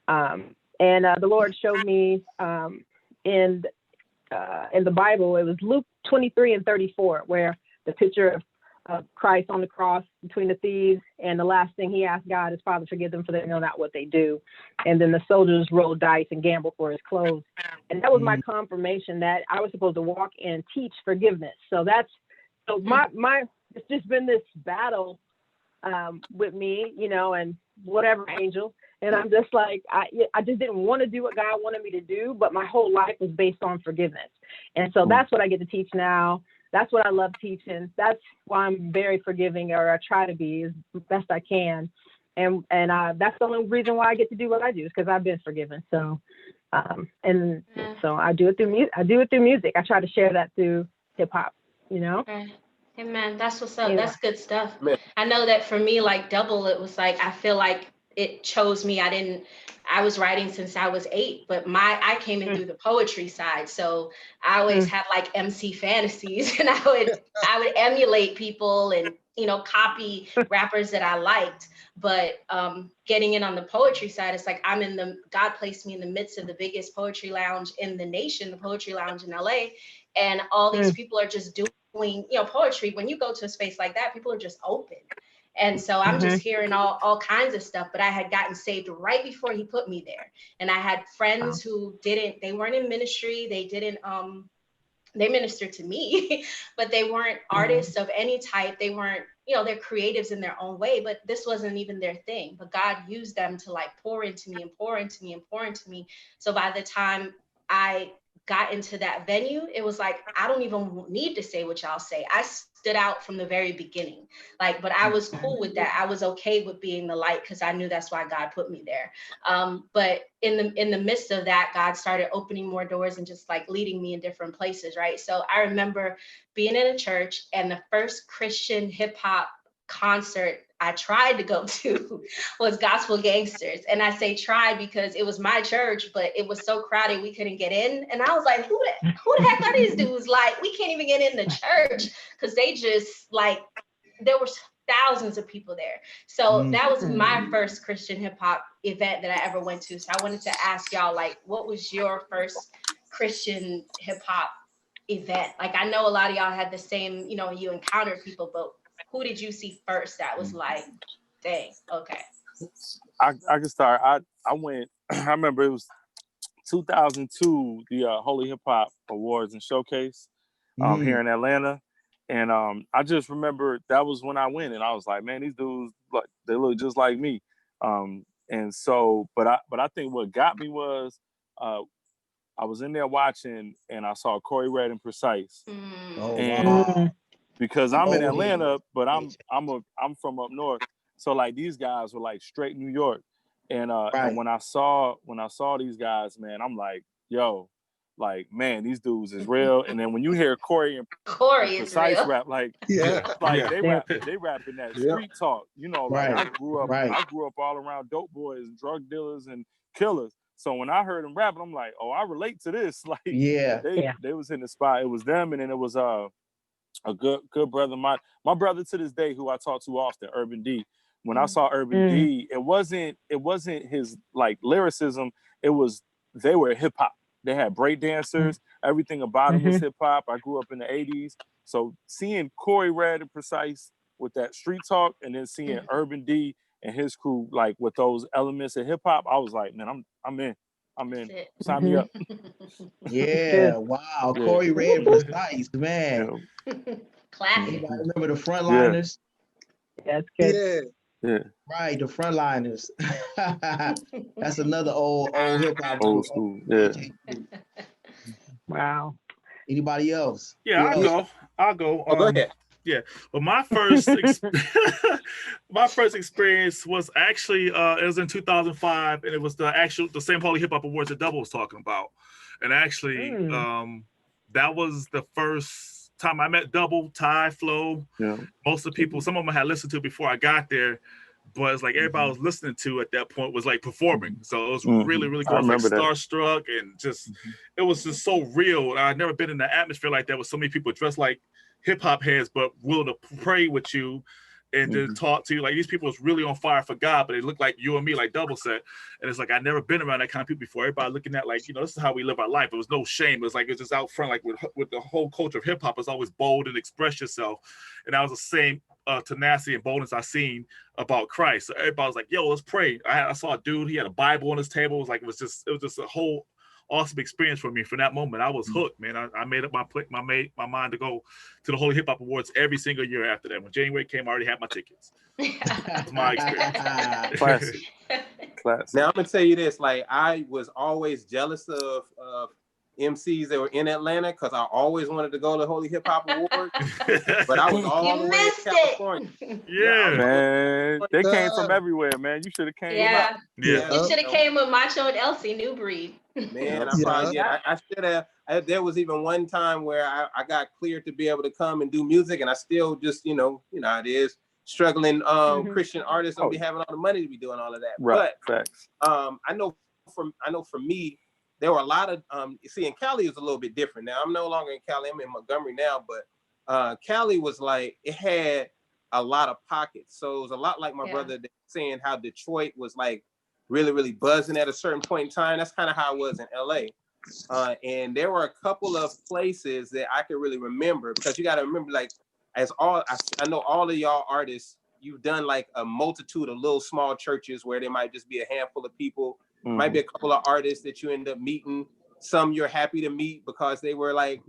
And the Lord showed me in the Bible, it was Luke 23:34, where the picture of Christ on the cross between the thieves, and the last thing he asked God is, Father, forgive them, for they know not what they do. And then the soldiers rolled dice and gambled for his clothes. And that was my confirmation that I was supposed to walk and teach forgiveness. So it's just been this battle with me, you know, and whatever, angel. And I'm just like, I just didn't want to do what God wanted me to do, but my whole life was based on forgiveness. And so that's what I get to teach now. That's what I love teaching. That's why I'm very forgiving, or I try to be as best I can. And that's the only reason why I get to do what I do, is because I've been forgiven. So, so I do it through music. I try to share that through hip hop, you know? Amen. That's what's up. Yeah. That's good stuff. Man. I know that for me, like Double, it was like, I feel like it chose me. I was writing since I was 8, but I came in through the poetry side. So I always had like MC fantasies, and I would emulate people and, you know, copy rappers that I liked. But getting in on the poetry side, it's like God placed me in the midst of the biggest poetry lounge in the nation, the Poetry Lounge in LA. And all these people are just doing, you know, poetry. When you go to a space like that, people are just open. And so I'm just hearing all kinds of stuff, but I had gotten saved right before he put me there. And I had friends who they weren't in ministry. They ministered to me, but they weren't artists of any type. They weren't, you know, they're creatives in their own way, but this wasn't even their thing. But God used them to like pour into me and pour into me and pour into me. So by the time I got into that venue, it was like, I don't even need to say what y'all say. I stood out from the very beginning, like, but I was cool with that. I was okay with being the light, because I knew that's why God put me there. But in the midst of that, God started opening more doors and just like leading me in different places, right? So I remember being in a church, and the first Christian hip hop concert I tried to go to was Gospel Gangsters. And I say try because it was my church, but it was so crowded we couldn't get in. And I was like, who the heck are these dudes? Like, we can't even get in the church, because they just like, there were thousands of people there. So that was my first Christian hip hop event that I ever went to. So I wanted to ask y'all, like, what was your first Christian hip hop event? Like, I know a lot of y'all had the same, you know, you encountered people, but who did you see first that was like, dang, okay? I can start. I went, I remember it was 2002, the Holy Hip Hop Awards and Showcase here in Atlanta. And I just remember that was when I went, and I was like, man, these dudes, like, they look just like me. And so, but I think what got me was I was in there watching, and I saw Corey Red and Precise. Wow. Because I'm in Atlanta, but I'm from up north. So like these guys were like straight New York. And and when I saw these guys, man, I'm like, yo, like, man, these dudes is real. And then when you hear Corey and Precise Precise rap, like, Yeah. they rapping that street talk. You know, like Right. I grew up all around dope boys, drug dealers, and killers. So when I heard them rapping, I'm like, oh, I relate to this. Like, they was in the spot. It was them, and then it was a good brother. My brother to this day, who I talk to often, Urban D. When I saw Urban D, it wasn't his like lyricism. They were hip hop. They had break dancers. Everything about them was hip hop. I grew up in the 80s. So seeing Corey Red and Precise with that street talk, and then seeing Urban D and his crew like with those elements of hip hop, I was like, man, I'm in. Sign me up. Yeah, wow. Corey Red, Precise, man. Classic. Anybody remember the Frontliners? That's good. Yeah. Right, the Frontliners. That's another old hip hop. Old school. Yeah. Wow. Anybody else? Yeah, I'll go. Oh, go ahead. Yeah, well, my first experience was actually it was in 2005, and it was the same Holy Hip Hop Awards that Double was talking about, and actually that was the first time I met Double, Ty, Flo. Yeah. Most of the people, some of them I had listened to before I got there, but it's like everybody was listening to at that point was like performing, so it was really cool. I was like starstruck, and just it was just so real. I'd never been in an atmosphere like that with so many people dressed like hip hop heads, but willing to pray with you and to talk to you. Like, these people was really on fire for God, but they look like you and me, like Double said. And it's like, I'd never been around that kind of people before. Everybody looking at like, this is how we live our life. It was no shame. It was like, it's just out front, like with the whole culture of hip hop, it's always bold and express yourself. And that was the same tenacity and boldness I seen about Christ. So everybody was like, yo, let's pray. I saw a dude, he had a Bible on his table. It was just a whole awesome experience for me. From that moment, I was hooked, man. I made up my mind to go to the Holy Hip Hop Awards every single year after that. When January came, I already had my tickets. That's my experience. Classic. Now I'm gonna tell you this: like, I was always jealous of MCs that were in Atlanta, because I always wanted to go to the Holy Hip Hop Awards, but I was all the way in California. Yeah, man, they came from everywhere, man. You should have came. Yeah. You should have came with Macho and Elsie, New Breed. Man, I probably did. I should have. There was even one time where I got cleared to be able to come and do music, and I still just, you know how it is, struggling Christian artists don't be having all the money to be doing all of that. Right. But I know for me, there were a lot of see, in Cali is a little bit different. Now I'm no longer in Cali, I'm in Montgomery now, but Cali was like, it had a lot of pockets. So it was a lot like my brother saying how Detroit was like really buzzing at a certain point in time. That's kind of how it was in LA. And there were a couple of places that I could really remember, because you got to remember, like, I know all of y'all artists, you've done like a multitude of little small churches where there might just be a handful of people. Might be a couple of artists that you end up meeting. Some you're happy to meet because they were like,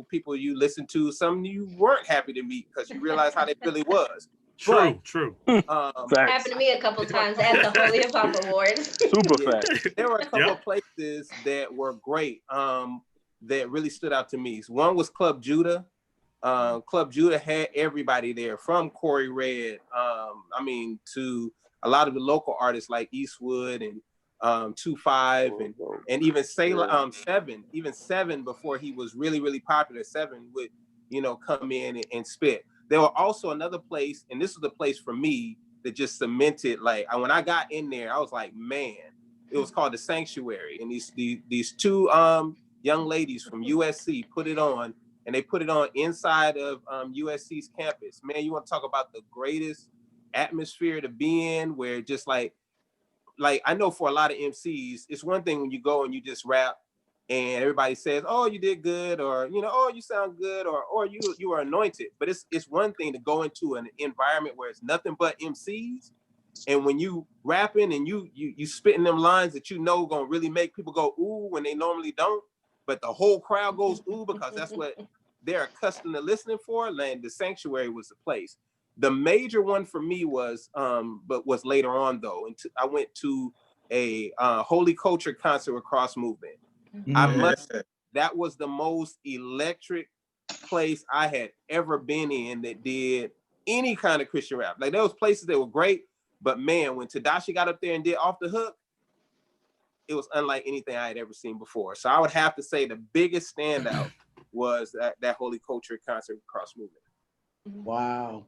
people you listen to. Some you weren't happy to meet because you realized how they really was. True. Happened to me a couple times at the Holy Hip Hop Awards. Super fact. There were a couple of places that were great, that really stood out to me. One was Club Judah. Club Judah had everybody there, from Corey Red, to a lot of the local artists like Eastwood and 2-5 and even Seven. Even Seven, before he was really popular, Seven would come in and spit. There were also another place, and this was the place for me that just cemented, like, when I got in there, I was like, man, it was called The Sanctuary. And these two young ladies from USC put it on, and they put it on inside of USC's campus. Man, you want to talk about the greatest atmosphere to be in, where just like I know for a lot of MCs, it's one thing when you go and you just rap and everybody says, oh, you did good, or oh, you sound good, or you are anointed. But it's one thing to go into an environment where it's nothing but MCs, and when you rapping and you spitting them lines that gonna really make people go ooh when they normally don't, but the whole crowd goes ooh because that's what they're accustomed to listening for. And The Sanctuary was the place. The major one for me was later on though. And I went to a Holy Culture concert with Cross Movement. I must say, that was the most electric place I had ever been in that did any kind of Christian rap. Like, there was places that were great, but man, when Tadashi got up there and did Off the Hook, it was unlike anything I had ever seen before. So I would have to say the biggest standout was that Holy Culture concert with Cross Movement. Wow.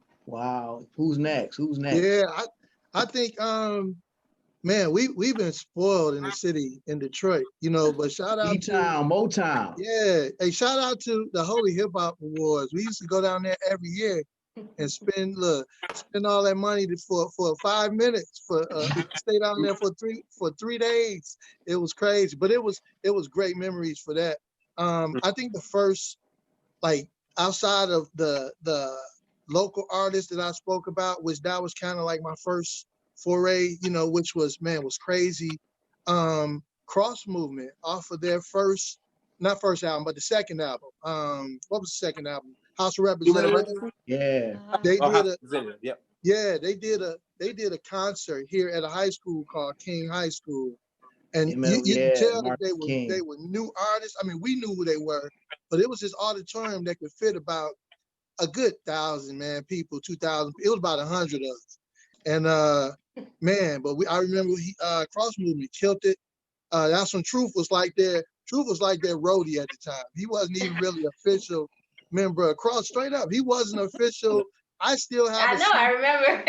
Who's next? Yeah, I think man, we've been spoiled in the city in Detroit, you know, but shout out to Motown. Yeah. Hey, shout out to the Holy Hip Hop Awards. We used to go down there every year and spend all that money for 5 minutes stay down there for 3 days. It was crazy, but it was great memories for that. I think the first, like, outside of the local artists that I spoke about, that was kind of like my first foray, you know, which was crazy. Cross Movement off of their not first album, but the second album. What was the second album? House of Representatives. Yeah. They did Yep. Yeah, they did a concert here at a high school called King High School. And you can tell that they were new artists. I mean, we knew who they were, but it was this auditorium that could fit about a good 1,000, man, people, 2,000. It was about 100 of us. And man, but I remember Cross Movement killed it. That's when Truth was like their roadie at the time. He wasn't even really official member of Cross. Straight up, he wasn't official. I still have. I remember.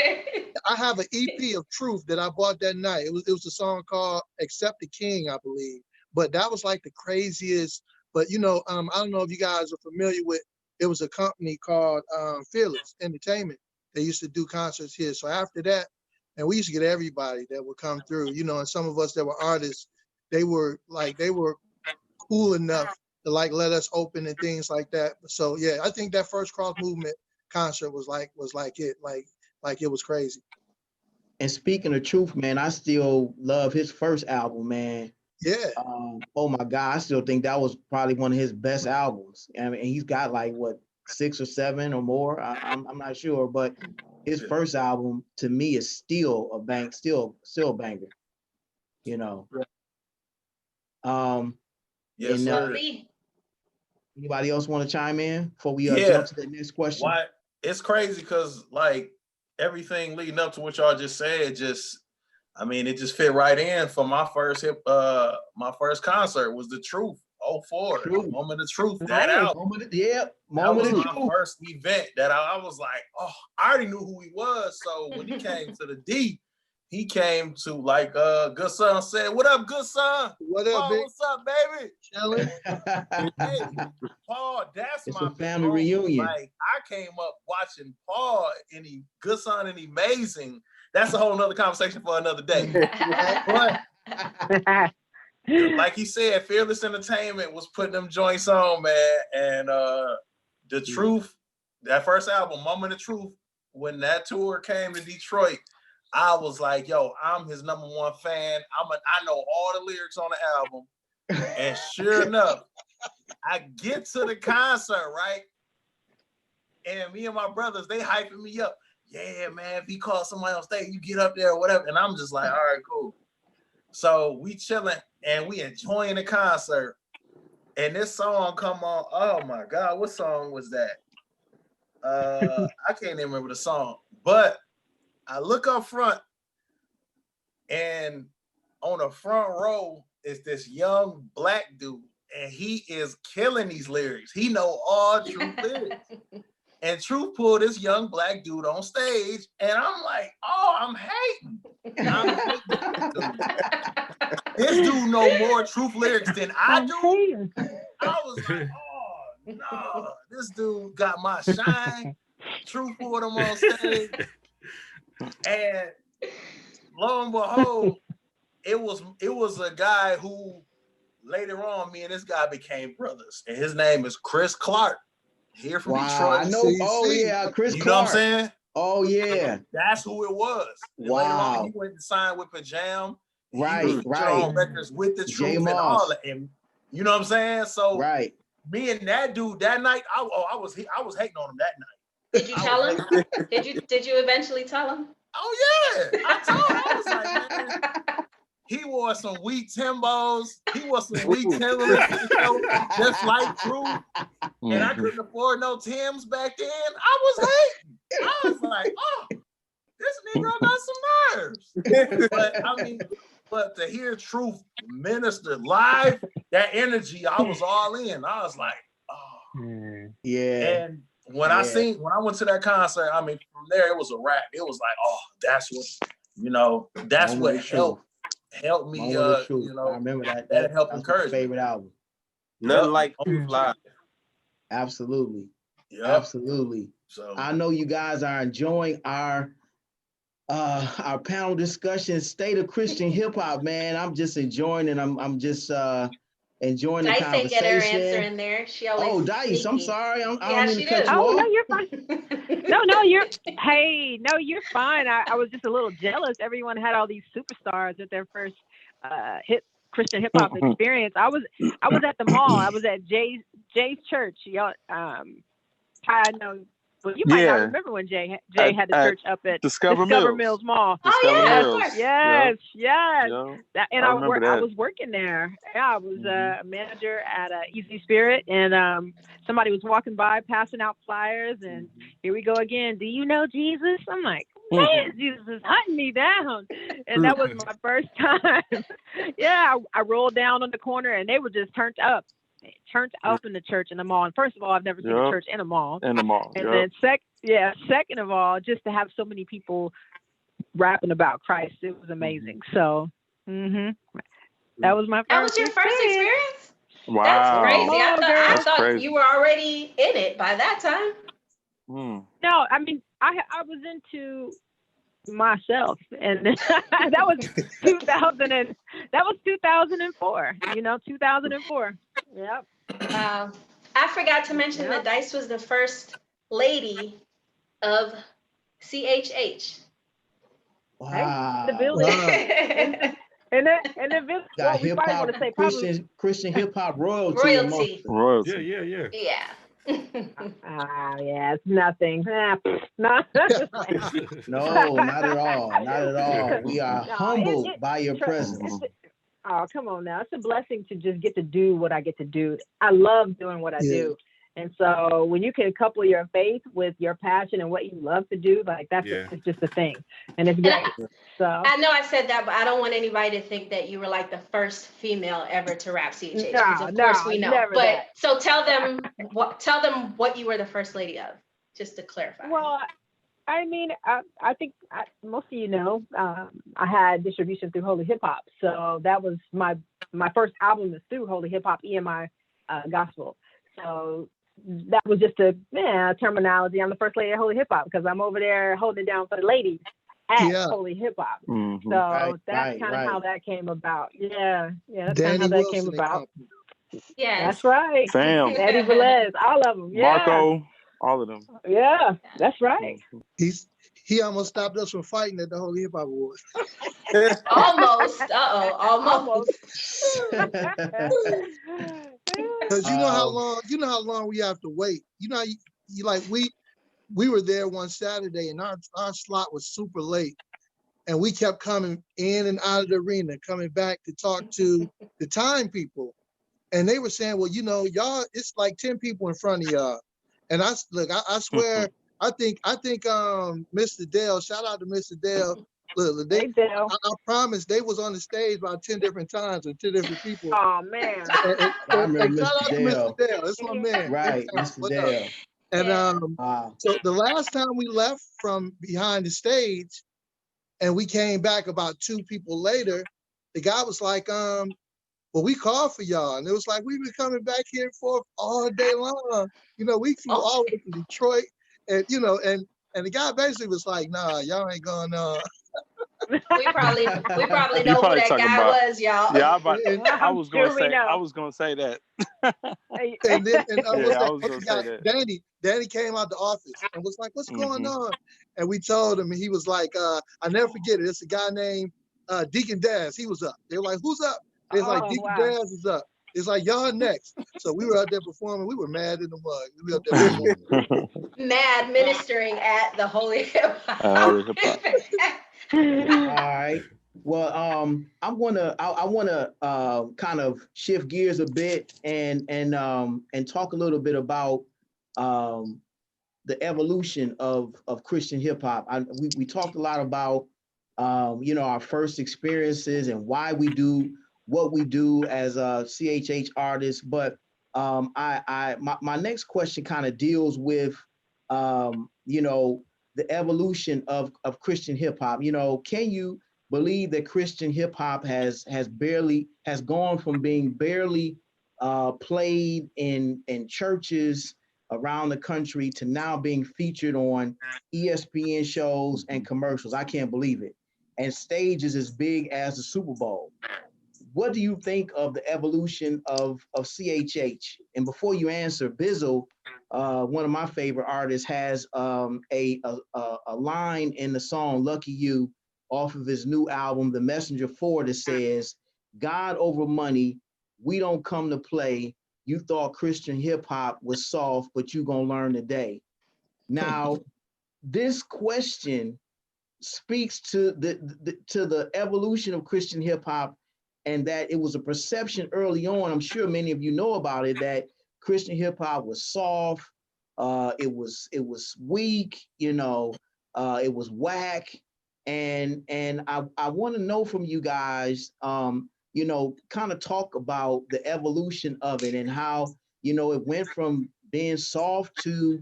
I have an EP of Truth that I bought that night. It was a song called "Accept the King," I believe. But that was like the craziest. But you know, I don't know if you guys are familiar with. It was a company called Fearless Entertainment. They used to do concerts here. So after that, and we used to get everybody that would come through. You know, and some of us that were artists, they were cool enough to like let us open and things like that. So yeah, I think that first Cross Movement concert was like it was crazy. And speaking of Truth, man, I still love his first album, man. Yeah. Oh my God, I still think that was probably one of his best albums. I mean, he's got like what 6 or 7 or more. I'm not sure, but his first album to me is still a banger. You know. Yes, sir. Anybody else want to chime in before we jump to the next question? Why? It's crazy because like everything leading up to what y'all just said, it just fit right in for my first concert was the Truth. 04, Moment of Truth. That album. Moment of my first event that I was like, oh, I already knew who he was. So when he came to the D, he came to like Good Son said, "What up, Good Son? What up, Paul, what's up, baby?" Chilling. Hey, Paul, that's it's my a family reunion. Like I came up watching Paul and Good Son and Amazing. That's a whole nother conversation for another day. But like he said, Fearless Entertainment was putting them joints on, man. And the Truth, that first album, Moment of Truth, when that tour came to Detroit, I was like, yo, I'm his #1 fan. I know all the lyrics on the album. And sure enough, I get to the concert, right? And me and my brothers, they hyping me up. Yeah, man, if he calls somebody on stage, you get up there or whatever. And I'm just like, all right, cool. So we chilling and we enjoying the concert. And this song come on. Oh my God, what song was that? I can't even remember the song. But I look up front and on the front row is this young black dude. And he is killing these lyrics. He know all Truth lyrics. And Truth pulled this young black dude on stage, and I'm like, oh, I'm hating. This dude know more Truth lyrics than I do. I was like, oh no, this dude got my shine. Truth pulled him on stage, and lo and behold, it was a guy who later on, me and this guy became brothers, and his name is Chris Clark. Here from Detroit. I know. Chris Clark. You know what I'm saying? Oh yeah. That's who it was. And later on, he went and signed with Pajam. Right. On records with the Truth and all that. And you know what I'm saying? So me and that dude that night, I was hating on him that night. Did you tell him? Did you eventually tell him? Oh yeah. I told him. I was like, man. He wore some wheat Timbos. He wore some wheat Timberlands, just like Truth. And I couldn't afford no Timbs back then. I was hating. I was like, oh, this Negro got some nerves. But I mean, but to hear Truth ministered live, that energy, I was all in. I was like, oh. Yeah. And when I went to that concert, I mean, from there, it was a wrap. It was like, oh, that's what, that's what helped me, I remember that. That helped That's encourage my favorite album. Nothing like Truth live. Absolutely. Yep. Absolutely. So I know you guys are enjoying our panel discussion, State of Christian Hip Hop, man. I'm just enjoying it. I'm just enjoying the Dice conversation. ain't get her answer in there. She always Dice, I'm sorry. I Yeah, don't mean she to cut did. you off. No, you're fine. You're fine. I was just a little jealous. Everyone had all these superstars at their first Christian hip hop experience. I was at the mall. I was at Jay's church. Y'all, I know. Well, you might not remember when Jay had the church up at Discover Mills Mall. Discover Mills. Of course. Yes. I was working there. Yeah, I was a manager at Easy Spirit, and somebody was walking by passing out flyers, and here we go again. Do you know Jesus? I'm like, man, Jesus is hunting me down, and that was my first time. I rolled down on the corner, and they were just turned up in the church in the mall. And first of all, I've never seen a church in a mall. And then second of all, just to have so many people rapping about Christ, it was amazing. So that was my first. That was your first experience? Wow, that's crazy. I thought crazy. You were already in it by that time. No, I mean I was into myself, and that was 2004. 2004. Yep. I forgot to mention that Dice was the first lady of CHH. Wow. The village. And the village. Got hip hop, Christian hip hop royalty. Yeah. Yeah. It's nothing. No, not at all. Not at all. We are humbled by your presence. Oh, come on now. It's a blessing to just get to do what I get to do. I love doing what I do. And so when you can couple your faith with your passion and what you love to do, like it's just a thing. And it's great. So I know I said that, but I don't want anybody to think that you were like the first female ever to rap CHH. Because of course we know. But that. So tell them what you were the first lady of, just to clarify. Well, I mean, I think most of you know, I had distribution through Holy Hip Hop. So that was my first album is through Holy Hip Hop, EMI Gospel. So that was just a terminology. I'm the first lady at Holy Hip Hop because I'm over there holding it down for the ladies at Holy Hip Hop. So that's kind of how that came about. Yeah, that's kind of how that came about. Yeah, that's right. Fam, Eddie Velez, all of them. Yeah. Marco, all of them. Yeah, that's right. He almost stopped us from fighting at the Holy Hip Hop Awards. Almost. Almost. Because you know how long we have to wait. You know, you like we were there one Saturday and our slot was super late, and we kept coming in and out of the arena, coming back to talk to the time people, and they were saying, well, y'all, it's like 10 people in front of y'all, and I swear, I think Mr. Dale, shout out to Mr. Dale. Look, I promise they was on the stage about 10 different times with 10 different people. Oh man! I remember shout out to Mr. Mr. Dale. That's my man. Right, Mr. Dale. And so the last time we left from behind the stage, and we came back about 2 people later, the guy was like, well, we called for y'all, and it was like we've been coming back here for all day long. We flew all the way to Detroit, and and the guy basically was like, nah, y'all ain't going on. We probably know who that guy was, y'all. Yeah, I was gonna say that. And then Danny came out the office and was like, "What's going on?" And we told him, and he was like, "I never forget it. It's a guy named Deacon Daz. He was up." They were like, "Who's up?" They was like, "Deacon Daz is up." It's like, y'all next. So we were out there performing. We were mad in the mug. We were out there performing. Mad ministering at the Holy Hip Hop. All right. Well, I wanna kind of shift gears a bit and talk a little bit about the evolution of Christian hip hop. We talked a lot about you know, our first experiences and why we do what we do as CHH artists. But my next question kind of deals with, you know, the evolution of Christian hip hop. You know, can you believe that Christian hip hop has gone from being barely played in churches around the country to now being featured on ESPN shows and commercials? I can't believe it. And stages as big as the Super Bowl. What do you think of the evolution of CHH? And before you answer, Bizzle, one of my favorite artists, has a line in the song "Lucky You" off of his new album, The Messenger 4, that says, "God over money, we don't come to play. You thought Christian hip hop was soft, but you gonna learn today." Now, this question speaks to the evolution of Christian hip hop, and that it was a perception early on. I'm sure many of you know about it, that Christian hip hop was soft, it was weak, you know, it was whack, and I want to know from you guys, you know, kind of talk about the evolution of it and how, you know, it went from being soft to,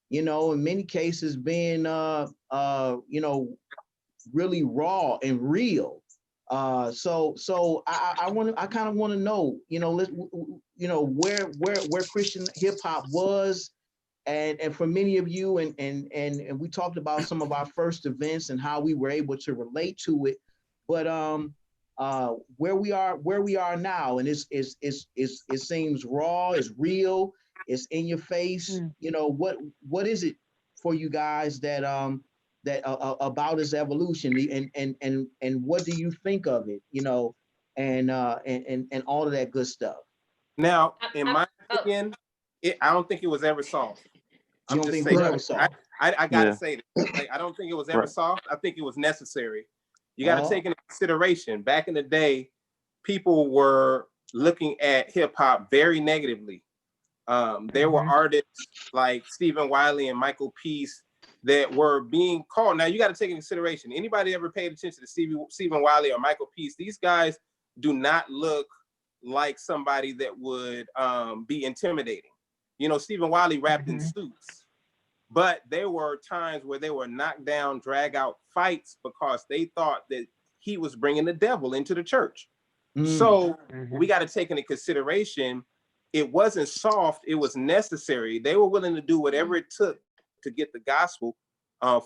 you know, in many cases being you know, really raw and real. So I kind of want to know, you know, you know, where Christian hip hop was, and for many of you, and we talked about some of our first events and how we were able to relate to it, but where we are now, and it seems raw, it's real, it's in your face. You know, what is it for you guys that about its evolution, and what do you think of it, you know, and all of that good stuff? Now, in my opinion, I don't think it was ever soft. You don't think it was ever soft? I gotta say this. Like, I don't think it was ever soft. I think it was necessary. You got to take into consideration, back in the day, people were looking at hip hop very negatively. There were artists like Stephen Wiley and Michael Peace that were being called. Now, you got to take into consideration, anybody ever paid attention to Stephen Wiley or Michael Peace, these guys do not look like somebody that would be intimidating. You know, Stephen Wiley rapped in suits, but there were times where they were knocked down, drag out fights because they thought that he was bringing the devil into the church. So we got to take into consideration, it wasn't soft, it was necessary. They were willing to do whatever it took to get the gospel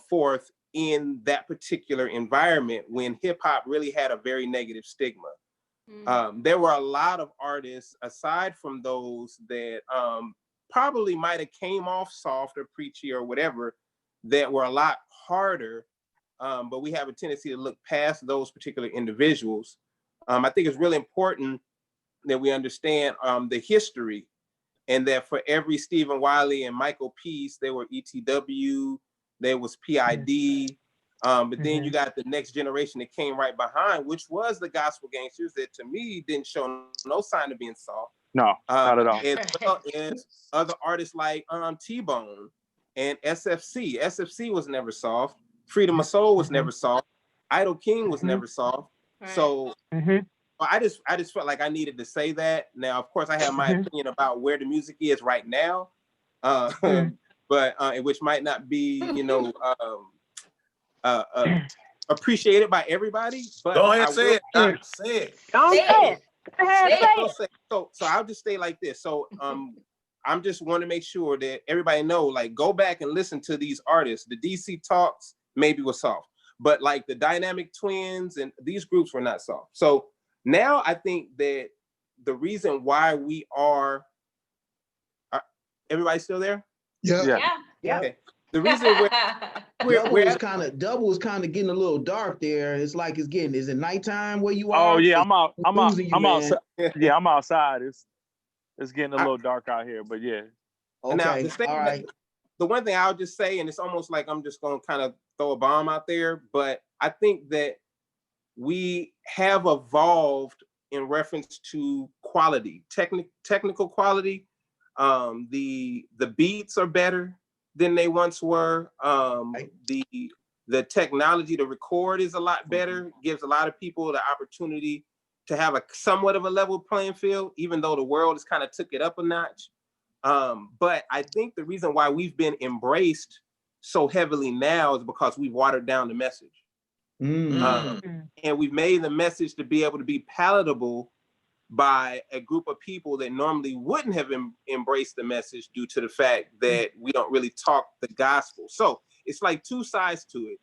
forth in that particular environment when hip hop really had a very negative stigma. There were a lot of artists, aside from those that probably might have came off soft or preachy or whatever, that were a lot harder, but we have a tendency to look past those particular individuals. I think it's really important that we understand the history, and that for every Stephen Wiley and Michael Peace, there were ETW, there was PID, but then you got the next generation that came right behind, which was the gospel gangsters that to me didn't show no sign of being soft. No, not at all. As well as other artists like T-Bone and SFC. SFC was never soft. Freedom of Soul was never soft. Idle King was never soft. So I just felt like I needed to say that. Now, of course, I have my opinion about where the music is right now, but which might not be, you know, appreciated by everybody. But go ahead, say it. Say it. Don't say it. So I'll just say like this. So I'm just want to make sure that everybody know, like, go back and listen to these artists. The DC Talks maybe was soft, but like the Dynamic Twins and these groups were not soft. So now I think that the reason why we are everybody still there? Yeah. Okay. The reason Double was kind of getting a little dark there. It's like is it nighttime where you are? Oh yeah, I'm outside. Yeah, I'm outside. It's getting a little dark out here, but yeah. Okay. Now, all right. The one thing I'll just say, and it's almost like I'm just going to kind of throw a bomb out there, but I think that we have evolved in reference to quality, technical quality. The beats are better than they once were. The The technology to record is a lot better, gives a lot of people the opportunity to have a somewhat of a level playing field, even though the world has kind of took it up a notch. But I think the reason why we've been embraced so heavily now is because we've watered down the message. And we've made the message to be able to be palatable by a group of people that normally wouldn't have embraced the message due to the fact that we don't really talk the gospel. So it's like two sides to it.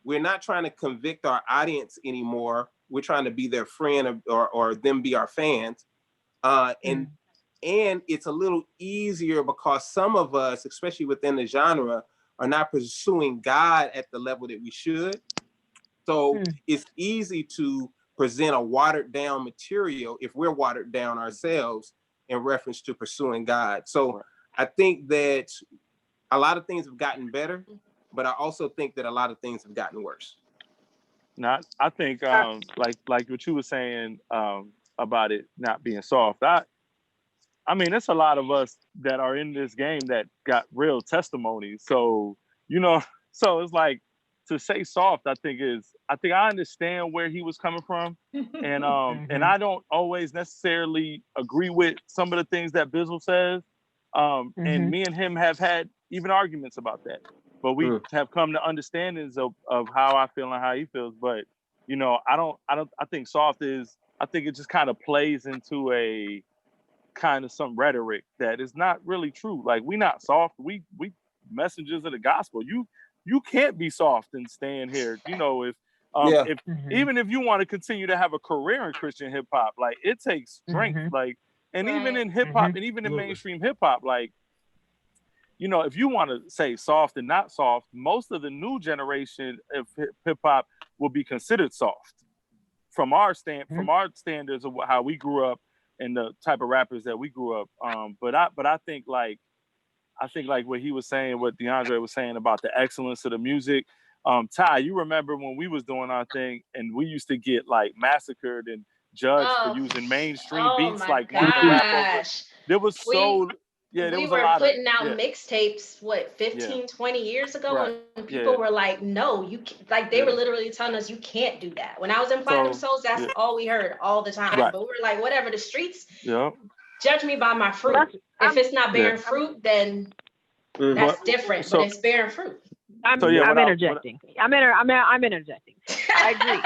We're not trying to convict our audience anymore. We're trying to be their friend or them be our fans. And it's a little easier because some of us, especially within the genre, are not pursuing God at the level that we should. So it's easy to present a watered down material if we're watered down ourselves in reference to pursuing God. So I think that a lot of things have gotten better, but I also think that a lot of things have gotten worse. Now, I think like what you were saying about it not being soft. I mean, it's a lot of us that are in this game that got real testimonies. So, you know, so it's like, to say soft, I think I understand where he was coming from, and and I don't always necessarily agree with some of the things that Bizzle says, and me and him have had even arguments about that, but we have come to understandings of how I feel and how he feels. But you know, I think soft is, I think it just kind of plays into a kind of some rhetoric that is not really true. Like, we not soft, we messengers of the gospel. You can't be soft and stand here. You know, if even if you want to continue to have a career in Christian hip hop, like, it takes strength. Like, and even in hip hop and even in mainstream hip hop, like, you know, if you want to say soft and not soft, most of the new generation of hip hop will be considered soft from our standards of how we grew up and the type of rappers that we grew up. But I think like what he was saying, what DeAndre was saying about the excellence of the music. Ty, you remember when we was doing our thing and we used to get like massacred and judged for using mainstream beats, like wanting to rap over. There was there was a lot of putting out mixtapes 15-20 years ago, and people were like, no, you can't. Like, they were literally telling us you can't do that. When I was in Platinum Souls, that's all we heard all the time. But we were like, whatever, the streets judge me by my fruit. If it's not bearing fruit, then that's different. But it's bearing fruit. I'm interjecting. I'm interjecting. I agree.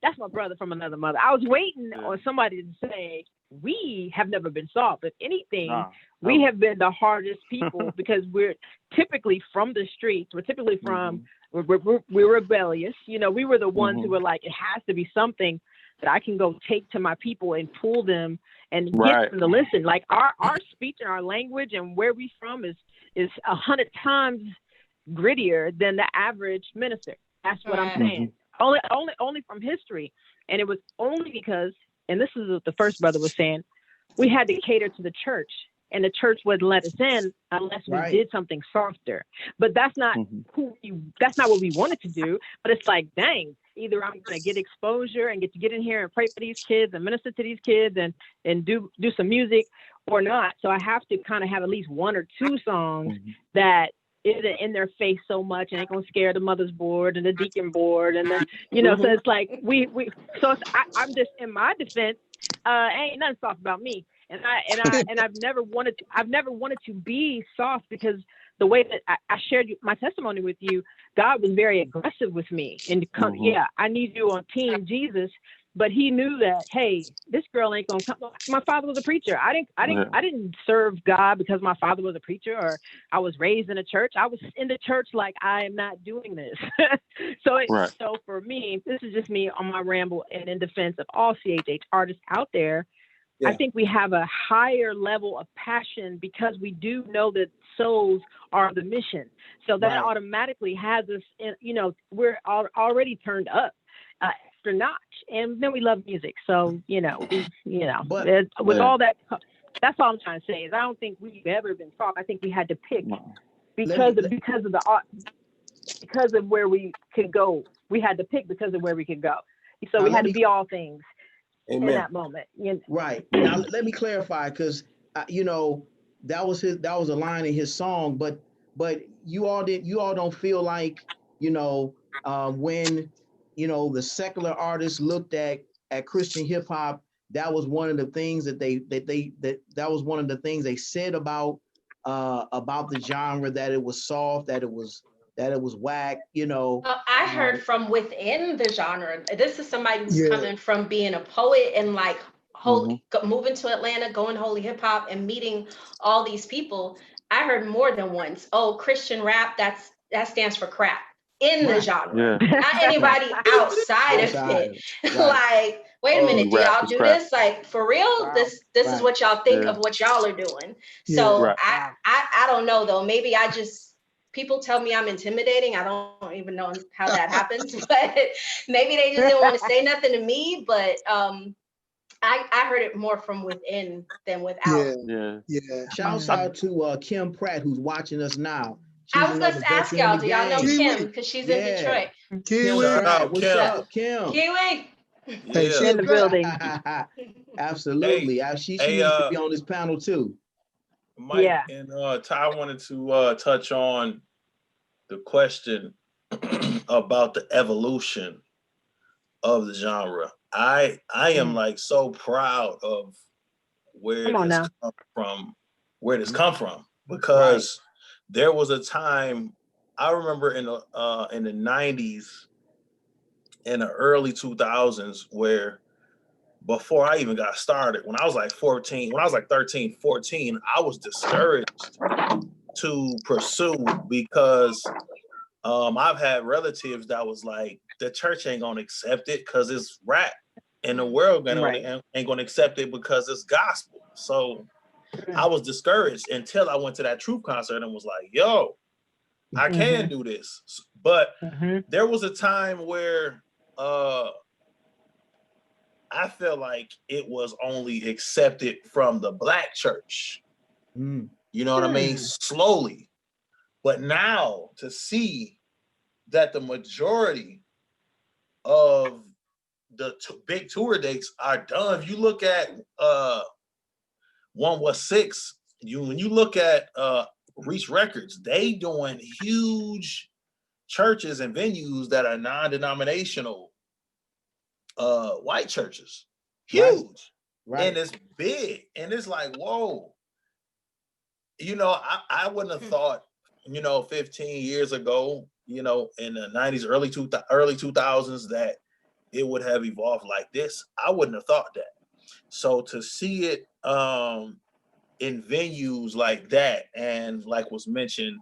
That's my brother from another mother. I was waiting on somebody to say, we have never been soft. If anything, we have been the hardest people because we're typically from the streets. We're typically from, we're rebellious. You know, we were the ones who were like, it has to be something that I can go take to my people and pull them and get them to listen. Like, our speech and our language and where we from is 100 times grittier than the average minister. That's what I'm saying. Only from history. And it was only because, and this is what the first brother was saying, we had to cater to the church, and the church wouldn't let us in unless we did something softer. But that's not that's not what we wanted to do. But it's like, dang, either I'm going to get exposure and get in here and pray for these kids and minister to these kids and do some music or not. So I have to kind of have at least one or two songs that isn't in their face so much and ain't gonna scare the mother's board and the deacon board and then so it's like I'm just, in my defense, ain't nothing soft about me, and I've never wanted to be soft, because the way that I shared my testimony with you, God was very aggressive with me and I need you on Team Jesus. But he knew that, hey, this girl ain't gonna come. My father was a preacher. I didn't serve God because my father was a preacher or I was raised in a church. I was in the church like, I am not doing this. So for me, this is just me on my ramble and in defense of all CHH artists out there. I think we have a higher level of passion because we do know that souls are the mission. So that automatically has us, we're already turned up. Notch, and then we love music, so but with all that, that's all I'm trying to say is I don't think we've ever been taught. I think we had to pick because of where we could go. We had to pick because of where we could go, so we had to be all things in that moment. Right now, let me clarify, because that was a line in his song, but but you all don't feel like, when, the secular artists looked at Christian hip hop, that was one of the things that was one of the things they said about the genre, that it was soft, that it was whack, I heard from within the genre. This is somebody who's Yeah. coming from being a poet and like moving to Atlanta, going holy hip hop and meeting all these people. I heard more than once, oh, Christian rap, that stands for crap in the genre. Yeah. Not anybody outside of it. Right. Like, wait a minute, do rap y'all is do crap. this? Like, for real? Wow. This is what y'all think of what y'all are doing. So Yeah. I don't know though. Maybe people tell me I'm intimidating. I don't even know how that happens, but maybe they just didn't want to say nothing to me. But I heard it more from within than without. Yeah. Shouts out to Kim Pratt, who's watching us now. I was going to ask y'all, do y'all know Kim? Because she's in Detroit. Kiwi. Shout out, What's Kim. up, Kim? Kiwi. Hey, Yeah. In the building. Absolutely. She needs to be on this panel too. Mike and Ty wanted to touch on the question about the evolution of the genre. I am like so proud of where this come from, because there was a time, I remember in the 90s and the early 2000s, where before I even got started, when I was like 13, 14, I was discouraged to pursue, because I've had relatives that was like, the church ain't gonna accept it because it's rap, and the world ain't gonna accept it because it's gospel. So I was discouraged until I went to that Truth concert and was like, yo, I can do this. But there was a time where I felt like it was only accepted from the Black church. You know what I mean? Slowly. But now to see that the majority of the big tour dates are done. If you look at 116, when you look at Reach Records, they doing huge churches and venues that are non-denominational white churches. Huge. Right. And it's big. And it's like, whoa. I wouldn't have thought, 15 years ago, in the 90s, early 2000s, that it would have evolved like this. I wouldn't have thought that. So to see it in venues like that, and like was mentioned,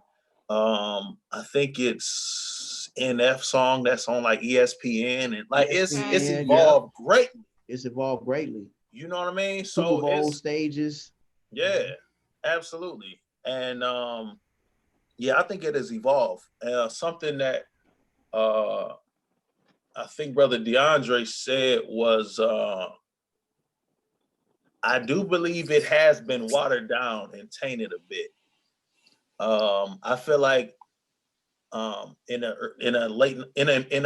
I think it's NF song that's on like ESPN, and like it's evolved greatly. It's evolved greatly. You know what I mean? So Super Bowl stages. Yeah, absolutely. And I think it has evolved. Something that I think Brother DeAndre said was, I do believe it has been watered down and tainted a bit. I feel like in the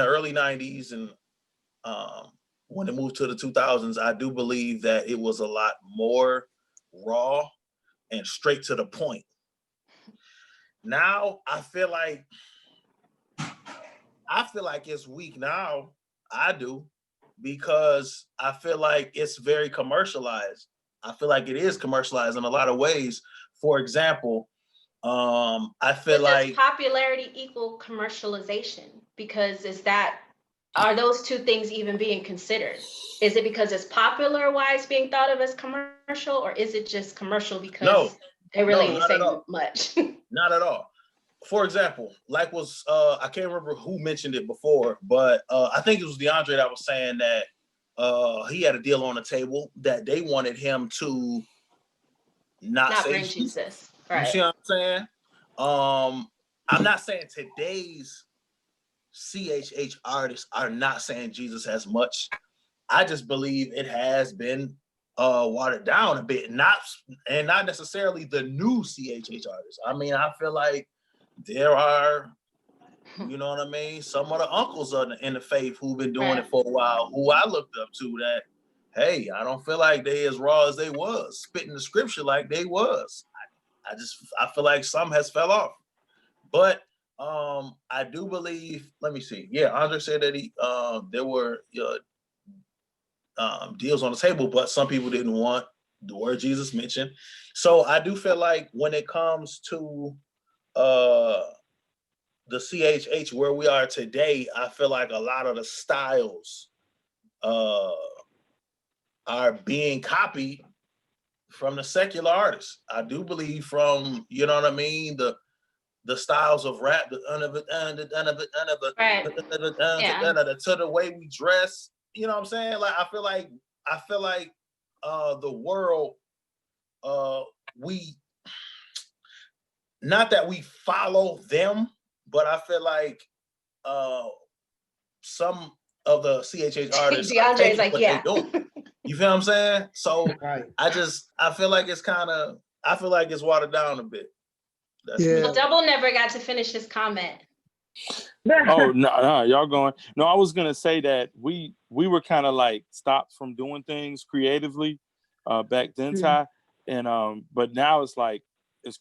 early 90s and when it moved to the 2000s, I do believe that it was a lot more raw and straight to the point. Now I feel like it's weak now. I do, because I feel like it's very commercialized. I feel like it is commercialized in a lot of ways. For example, I feel like popularity equal commercialization, because are those two things even being considered? Is it because it's popular why it's being thought of as commercial, or is it just commercial because they really ain't saying much? Not at all. For example, like I can't remember who mentioned it before, but I think it was DeAndre that was saying that he had a deal on the table that they wanted him to not say bring Jesus. Right. You see what I'm saying? I'm not saying today's CHH artists are not saying Jesus as much. I just believe it has been watered down a bit, not necessarily the new CHH artists. I mean, I feel like there are, you know what I mean, some of the uncles in the faith who've been doing it for a while, who I looked up to, that, hey, I don't feel like they as raw as they was, spitting the scripture like they was. I feel like some has fell off. But I do believe, let me see. Yeah, Andre said that there were deals on the table, but some people didn't want the word Jesus mentioned. So I do feel like when it comes to the CHH where we are today, I feel like a lot of the styles are being copied from the secular artists. I do believe from, you know what I mean, the styles of rap, to the way we dress. You know what I'm saying? Like I feel like the world, we, not that we follow them, but I feel like some of the CHH artists DeAndre's like, what yeah. they do. You feel what I'm saying? So Right. I feel like it's watered down a bit. Well, Double never got to finish his comment. Oh no, y'all going. No, I was gonna say that we were kind of like stopped from doing things creatively back then, Ty. And but now it's like it's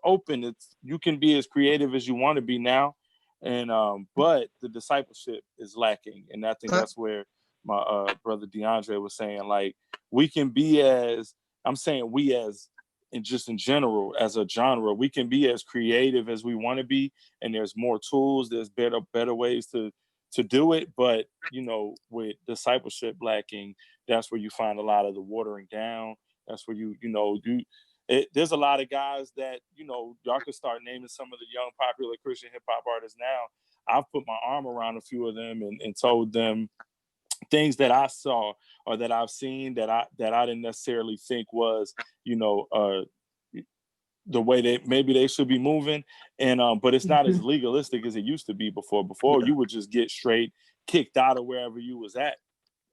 open. You can be as creative as you want to be now. And but the discipleship is lacking. And I think that's where my brother DeAndre was saying, like, we can be as, I'm saying we as, and just in general, as a genre, we can be as creative as we want to be, and there's more tools, there's better ways to do it. But you know, with discipleship lacking, that's where you find a lot of the watering down. That's where there's a lot of guys that, you know, y'all could start naming some of the young popular Christian hip hop artists now. I've put my arm around a few of them and told them things that I saw or that I've seen that I didn't necessarily think was, you know, the way that maybe they should be moving. And but it's not as legalistic as it used to be before. Before you would just get straight kicked out of wherever you was at.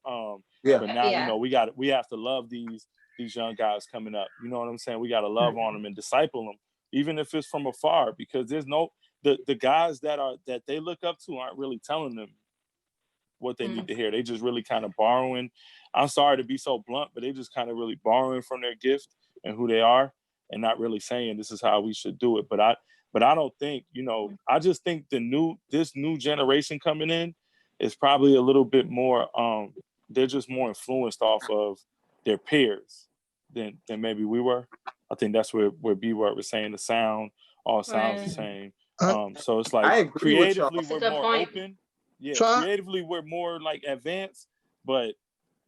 But now, you know, we have to love these young guys coming up. You know what I'm saying? We got to love on them and disciple them, even if it's from afar, because there's the guys that they look up to aren't really telling them what they need to hear. They just really kind of borrowing. I'm sorry to be so blunt, but they just kind of really borrowing from their gift and who they are, and not really saying this is how we should do it. But I don't think, you know, I just think this new generation coming in is probably a little bit more, they're just more influenced off of their peers than maybe we were. I think that's where B-Word was saying the sound all sounds the same. So it's like creatively we're more open. Yeah, creatively we're more like advanced, but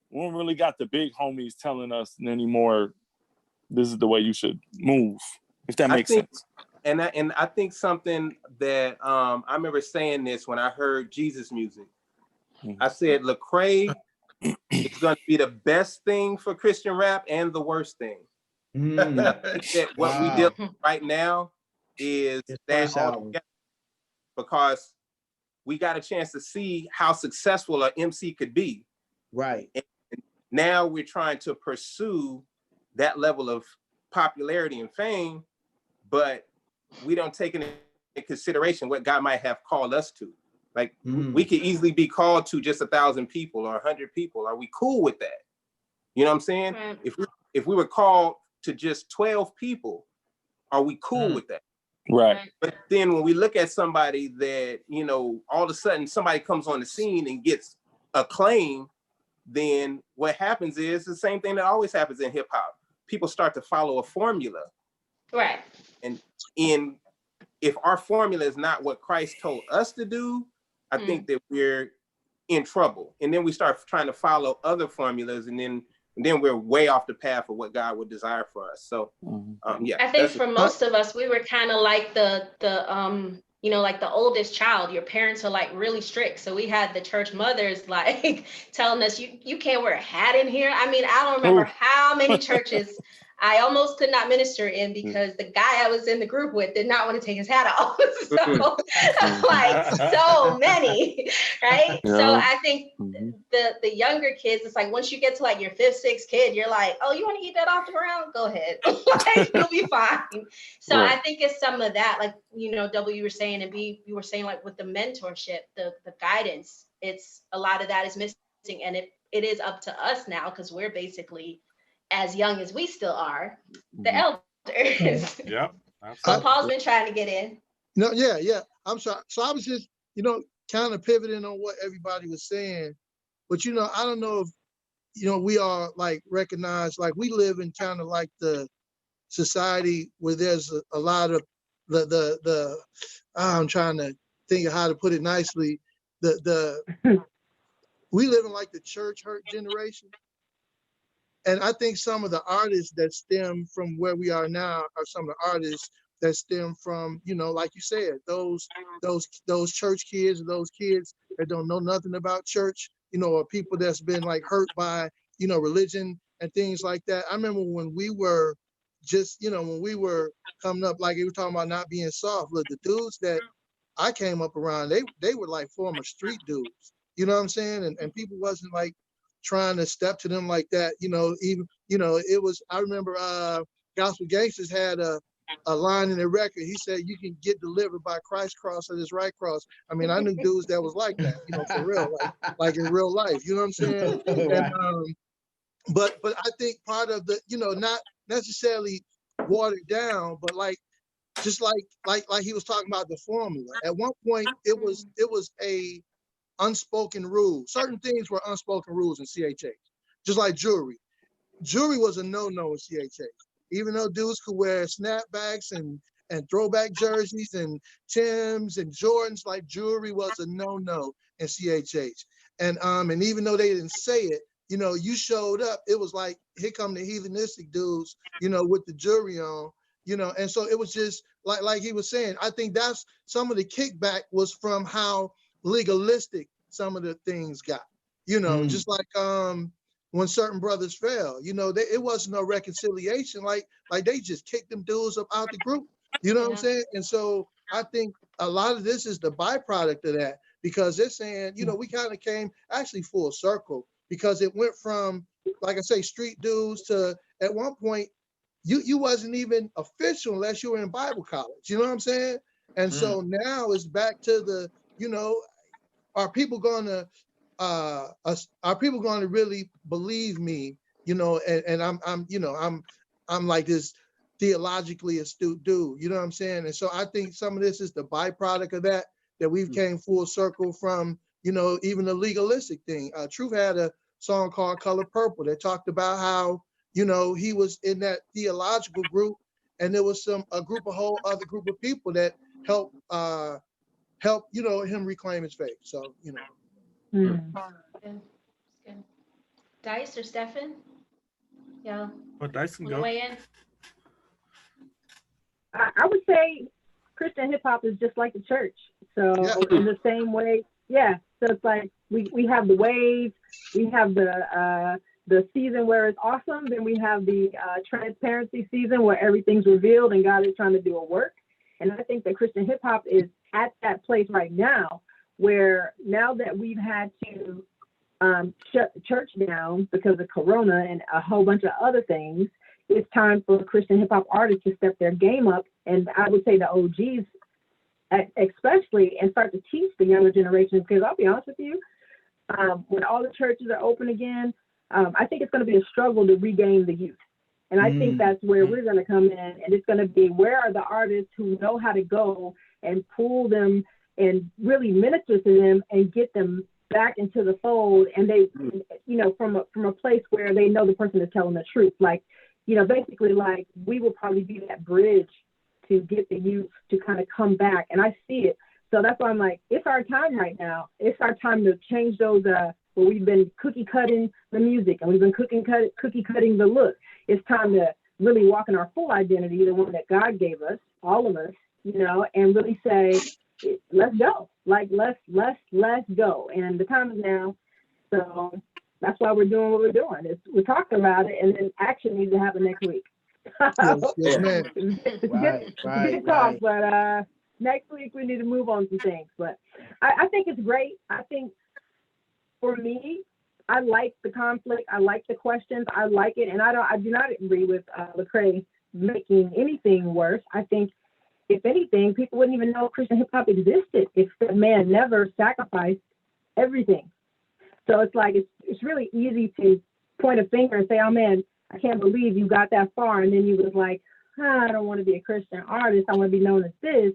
we don't really got the big homies telling us anymore, this is the way you should move, if that makes sense. And I think something that I remember saying this when I heard Jesus music. I said Lecrae is going to be the best thing for Christian rap and the worst thing. That what we deal with right now is that all together, because we got a chance to see how successful an MC could be. Right. And now we're trying to pursue that level of popularity and fame, but we don't take into consideration what God might have called us to. Like we could easily be called to just 1,000 people or 100 people. Are we cool with that? You know what I'm saying? Right. If we were called to just 12 people, are we cool with that? Right. But then when we look at somebody that, you know, all of a sudden somebody comes on the scene and gets acclaim, then what happens is the same thing that always happens in hip hop. People start to follow a formula. Right. And if our formula is not what Christ told us to do, I think that we're in trouble. And then we start trying to follow other formulas, and then we're way off the path of what God would desire for us. So, yeah. I think for most of us, we were kind of like the you know, like the oldest child. Your parents are like really strict. So we had the church mothers like telling us, you can't wear a hat in here. I mean, I don't remember how many churches I almost could not minister in because the guy I was in the group with did not want to take his hat off. So like so many, right? Yeah. So I think the younger kids, it's like once you get to like your 5th, 6th kid, you're like, oh, you want to eat that off the ground? Go ahead. Like, you'll be fine. So I think it's some of that, like, you know, W, you were saying, and B, you were saying, like with the mentorship, the guidance, it's a lot of that is missing. And it is up to us now because we're basically as young as we still are, the elders. Yeah. So Paul's been trying to get in. No, yeah. I'm sorry. So I was just, kind of pivoting on what everybody was saying. But, I don't know if, we are like recognized, like we live in kind of like the society where there's a lot of I'm trying to think of how to put it nicely. We live in like the church hurt generation. And I think some of the artists that stem from where we are now are some of the artists that stem from, like you said, those church kids, those kids that don't know nothing about church, or people that's been like hurt by, religion and things like that. I remember when we were when we were coming up, like you were talking about not being soft. Look, the dudes that I came up around, they were like former street dudes. You know what I'm saying? And people wasn't like trying to step to them like that. Even it was. I remember Gospel Gangsters had a line in their record. He said, "You can get delivered by Christ's cross or his right cross." I mean, I knew dudes that was like that. For real, like in real life. You know what I'm saying? And but I think part of the not necessarily watered down, but like just like he was talking about the formula. At one point, it was a unspoken rule. Certain things were unspoken rules in CHH, just like jewelry. Jewelry was a no-no in CHH. Even though dudes could wear snapbacks and throwback jerseys and Timbs and Jordans, like jewelry was a no-no in CHH. And even though they didn't say it, you showed up, it was like, here come the heathenistic dudes, with the jewelry on, and so it was just like he was saying. I think that's some of the kickback was from how legalistic some of the things got, just like when certain brothers fell, it wasn't no reconciliation, like they just kicked them dudes up out the group, what I'm saying? And so I think a lot of this is the byproduct of that, because they're saying, we kind of came actually full circle, because it went from, like I say, street dudes to, at one point, you wasn't even official unless you were in Bible college, you know what I'm saying? And so now it's back to the, are people going to really believe me, and I'm like this theologically astute dude, you know what I'm saying? And so I think some of this is the byproduct of that we've came full circle from, even the legalistic thing. Truth had a song called Color Purple that talked about how, he was in that theological group, and there was a whole other group of people that helped him reclaim his faith. So, Good. Dice or Stefan? Yeah. But Dice can go. Weigh in. I would say Christian hip hop is just like the church. So in the same way, so it's like we have the waves, we have the season where it's awesome, then we have the transparency season where everything's revealed and God is trying to do a work. And I think that Christian hip hop is at that place right now, where now that we've had to shut the church down because of Corona and a whole bunch of other things, it's time for Christian hip hop artists to step their game up. And I would say the OGs especially, and start to teach the younger generation, because I'll be honest with you, when all the churches are open again, I think it's going to be a struggle to regain the youth. And I think that's where we're going to come in, and it's going to be, where are the artists who know how to go and pull them and really minister to them and get them back into the fold, and they, from a place where they know the person is telling the truth. Like, basically, like, we will probably be that bridge to get the youth to kind of come back. And I see it. So that's why I'm like, it's our time right now. It's our time to change those, where we've been cookie cutting the music and we've been cookie cutting the look. It's time to really walk in our full identity, the one that God gave us, all of us, and really say, let's go. Like, let's go. And the time is now. So that's why we're doing what we're doing. We're talking about it, and then action needs to happen next week. Yes, man. Good talk, but next week we need to move on some things. But I think it's great. I think for me, I like the conflict. I like the questions. I like it, and I do not agree with Lecrae making anything worse. I think, if anything, people wouldn't even know Christian hip hop existed if the man never sacrificed everything. So it's like, it's really easy to point a finger and say, oh man, I can't believe you got that far. And then you was like, I don't want to be a Christian artist. I want to be known as this.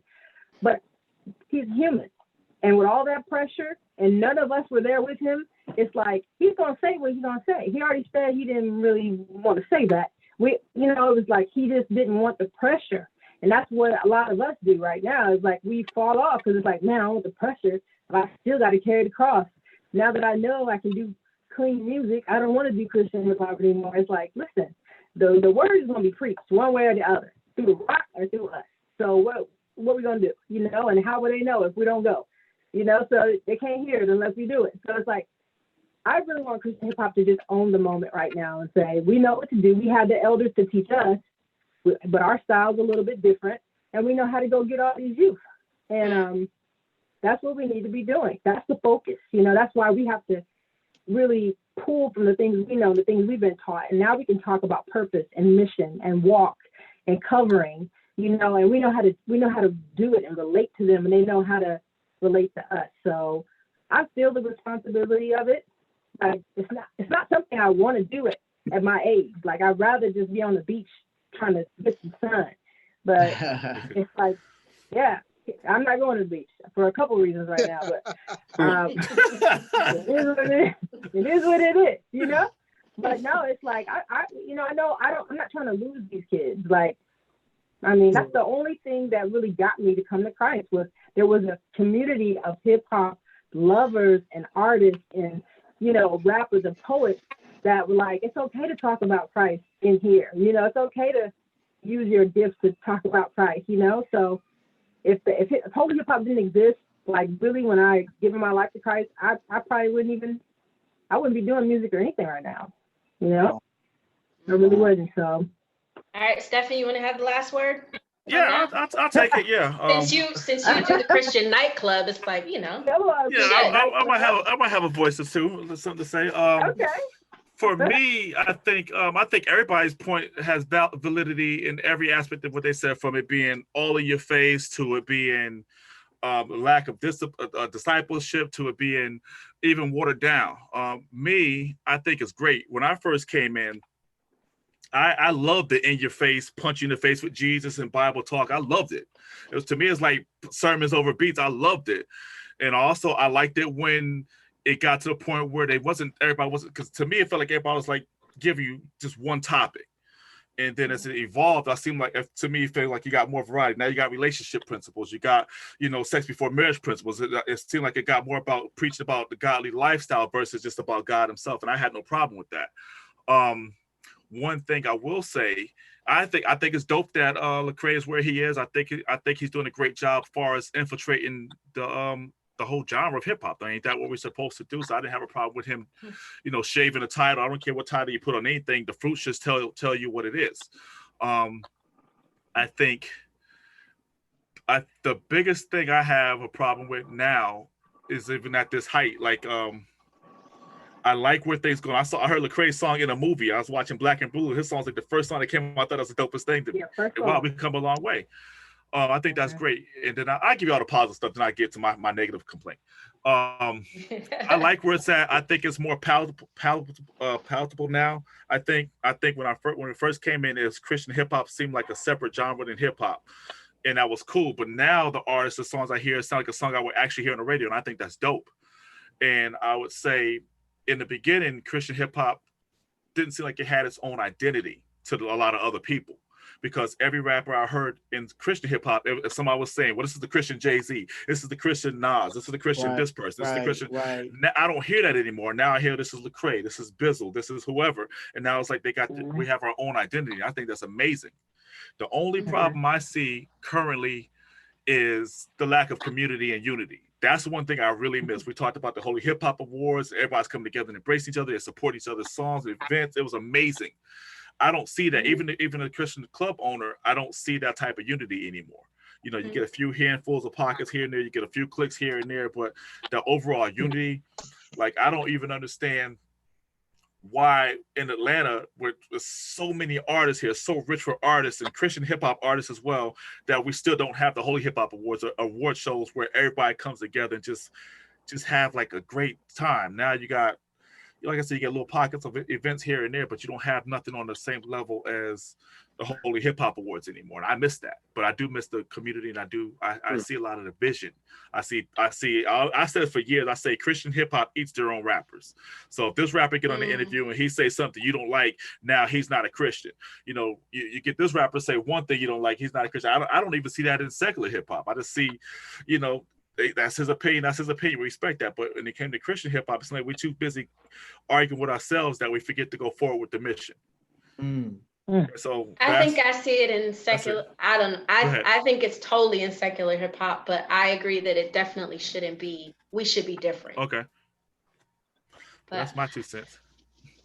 but he's human. And with all that pressure, and none of us were there with him, it's like, he's going to say what he's going to say. He already said he didn't really want to say that. It was like he just didn't want the pressure. And that's what a lot of us do right now. It's like we fall off because it's like, man, I don't want the pressure, but I still got to carry the cross. Now that I know I can do clean music, I don't want to do Christian hip hop anymore. It's like, listen, the word is going to be preached one way or the other, through the rock or through us. So what are we going to do? And how will they know if we don't go? So they can't hear it unless we do it. So it's like, I really want Christian hip hop to just own the moment right now and say, we know what to do. We have the elders to teach us, but our style's a little bit different, and we know how to go get all these youth. And that's what we need to be doing. That's the focus. That's why we have to really pull from the things we know, the things we've been taught. And now we can talk about purpose and mission and walk and covering, and we know how to do it and relate to them, and they know how to relate to us. So I feel the responsibility of it. It's not something I want to do it at my age. Like, I'd rather just be on the beach trying to get some sun. But it's like, yeah, I'm not going to the beach for a couple reasons right now. But it is what it is, But no, it's like I'm not trying to lose these kids. Like, I mean, that's the only thing that really got me to come to Christ, was there was a community of hip hop lovers and artists and rappers and poets that were like, it's okay to talk about Christ in here. It's okay to use your gifts to talk about Christ. So if holy hip hop didn't exist, like really when I given my life to Christ, I probably wouldn't be doing music or anything right now. I really wouldn't. So. All right, Stefan, you want to have the last word? Yeah, I'll take it. Yeah. Since you do the Christian nightclub, it's like Yeah, I might have a voice or two, something to say. Okay. For me, I think everybody's point has validity in every aspect of what they said, from it being all in your face to it being lack of discipleship to it being even watered down. I think it's great. When I first came in, I loved the in your face, punch you in the face with Jesus and Bible talk. I loved it. To me, it's like sermons over beats. I loved it. And also I liked it when it got to the point where everybody wasn't, because to me, it felt like everybody was like, give you just one topic. And then as it evolved, to me, it felt like you got more variety. Now you got relationship principles. You got, sex before marriage principles. It seemed like it got more about preaching about the godly lifestyle versus just about God himself. And I had no problem with that. One thing I will say, I think it's dope that Lecrae is where he is. I think he's doing a great job as far as infiltrating the whole genre of hip hop. Ain't that what we're supposed to do? So I didn't have a problem with him, shaving the title. I don't care what title you put on anything. The fruits just tell you what it is. I think the biggest thing I have a problem with now is even at this height, like I like where things going. I heard Lecrae's song in a movie. I was watching Black and Blue. His song's like the first song that came out. I thought that was the dopest thing to me. And wow, we've come a long way. I think that's great. And then I give you all the positive stuff, then I get to my negative complaint. I like where it's at. I think it's more palatable now. I think when it first came in, as Christian hip hop seemed like a separate genre than hip hop. And that was cool. But now the artists, the songs I hear sound like a song I would actually hear on the radio. And I think that's dope. And I would say, in the beginning, Christian hip hop didn't seem like it had its own identity to a lot of other people, because every rapper I heard in Christian hip hop, if somebody was saying, well, this is the Christian Jay-Z, this is the Christian Nas, this is the Christian this person, this is the Christian. Right. Now, I don't hear that anymore. Now I hear this is Lecrae, this is Bizzle, this is whoever. And now it's like we have our own identity. I think that's amazing. The only problem I see currently is the lack of community and unity. That's the one thing I really miss. We talked about the Holy Hip Hop Awards. Everybody's coming together and embrace each other and support each other's songs and events. It was amazing. I don't see that. Even a Christian club owner, I don't see that type of unity anymore. You get a few handfuls of pockets here and there. You get a few clicks here and there. But the overall unity, like, I don't even understand why in Atlanta, where there's so many artists here, so rich for artists and Christian hip hop artists as well, that we still don't have the Holy Hip Hop Awards or award shows where everybody comes together and just have like a great time. Now you got like I said, you get little pockets of events here and there, but you don't have nothing on the same level as the Holy Hip Hop Awards anymore. And I miss that, but I do miss the community, and I see a lot of the vision. I said for years, I say Christian hip hop eats their own rappers. So if this rapper get on the interview and he say something you don't like, now he's not a Christian. You know, you get this rapper say one thing you don't like, he's not a Christian. I don't even see that in secular hip hop. I just see, you know, that's his opinion. That's his opinion. We respect that. But when it came to Christian hip hop, it's like we're too busy arguing with ourselves that we forget to go forward with the mission. So I think I see it in secular. I don't know. I think it's totally in secular hip hop, but I agree that it definitely shouldn't be. We should be different. Okay. But that's my 2 cents.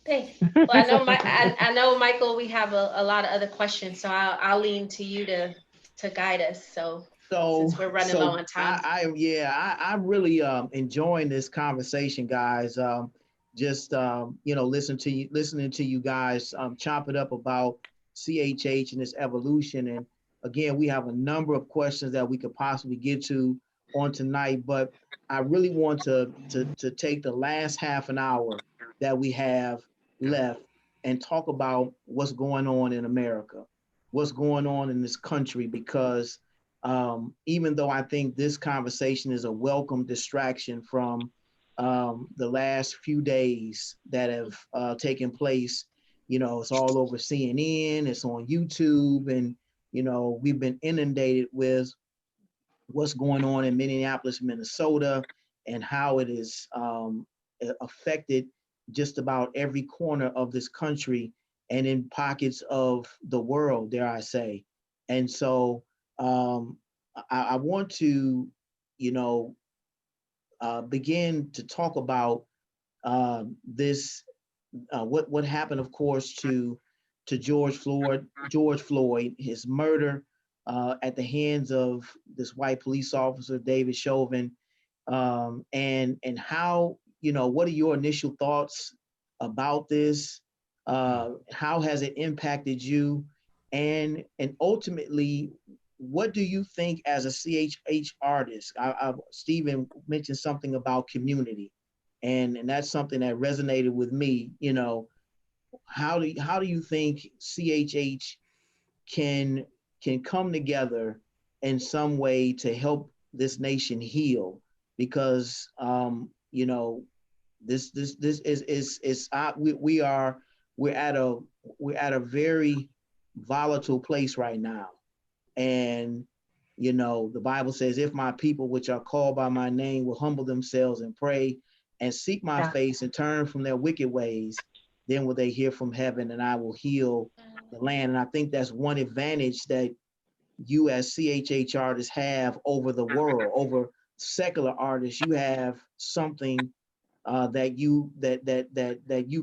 Thanks. Well, I know, Michael, we have a lot of other questions, so I'll lean to you to guide us. So since we're running low on time. I really enjoying this conversation, guys. You know, listening to you guys chop it up about CHH and its evolution. And again, we have a number of questions that we could possibly get to on tonight, but I really want to take the last half an hour that we have left and talk about what's going on in America, what's going on in this country, because even though I think this conversation is a welcome distraction from the last few days that have taken place, you know, it's all over CNN, it's on YouTube, and, you know, we've been inundated with what's going on in Minneapolis, Minnesota, and how it is affected just about every corner of this country and in pockets of the world, dare I say. And so I want to, you know, begin to talk about this, what happened, of course, to George Floyd, his murder at the hands of this white police officer, David Chauvin, and how, you know, what are your initial thoughts about this? How has it impacted you? And ultimately, what do you think as a CHH artist? Stephen mentioned something about community, and that's something that resonated with me. You know, how do you think CHH can come together in some way to help this nation heal? Because you know, this is we're at a very volatile place right now. And, you know, the Bible says, if my people, which are called by my name, will humble themselves and pray and seek my face and turn from their wicked ways, then will they hear from heaven and I will heal the land. And I think that's one advantage that you as CHH artists have over the world, over secular artists. You have something that you've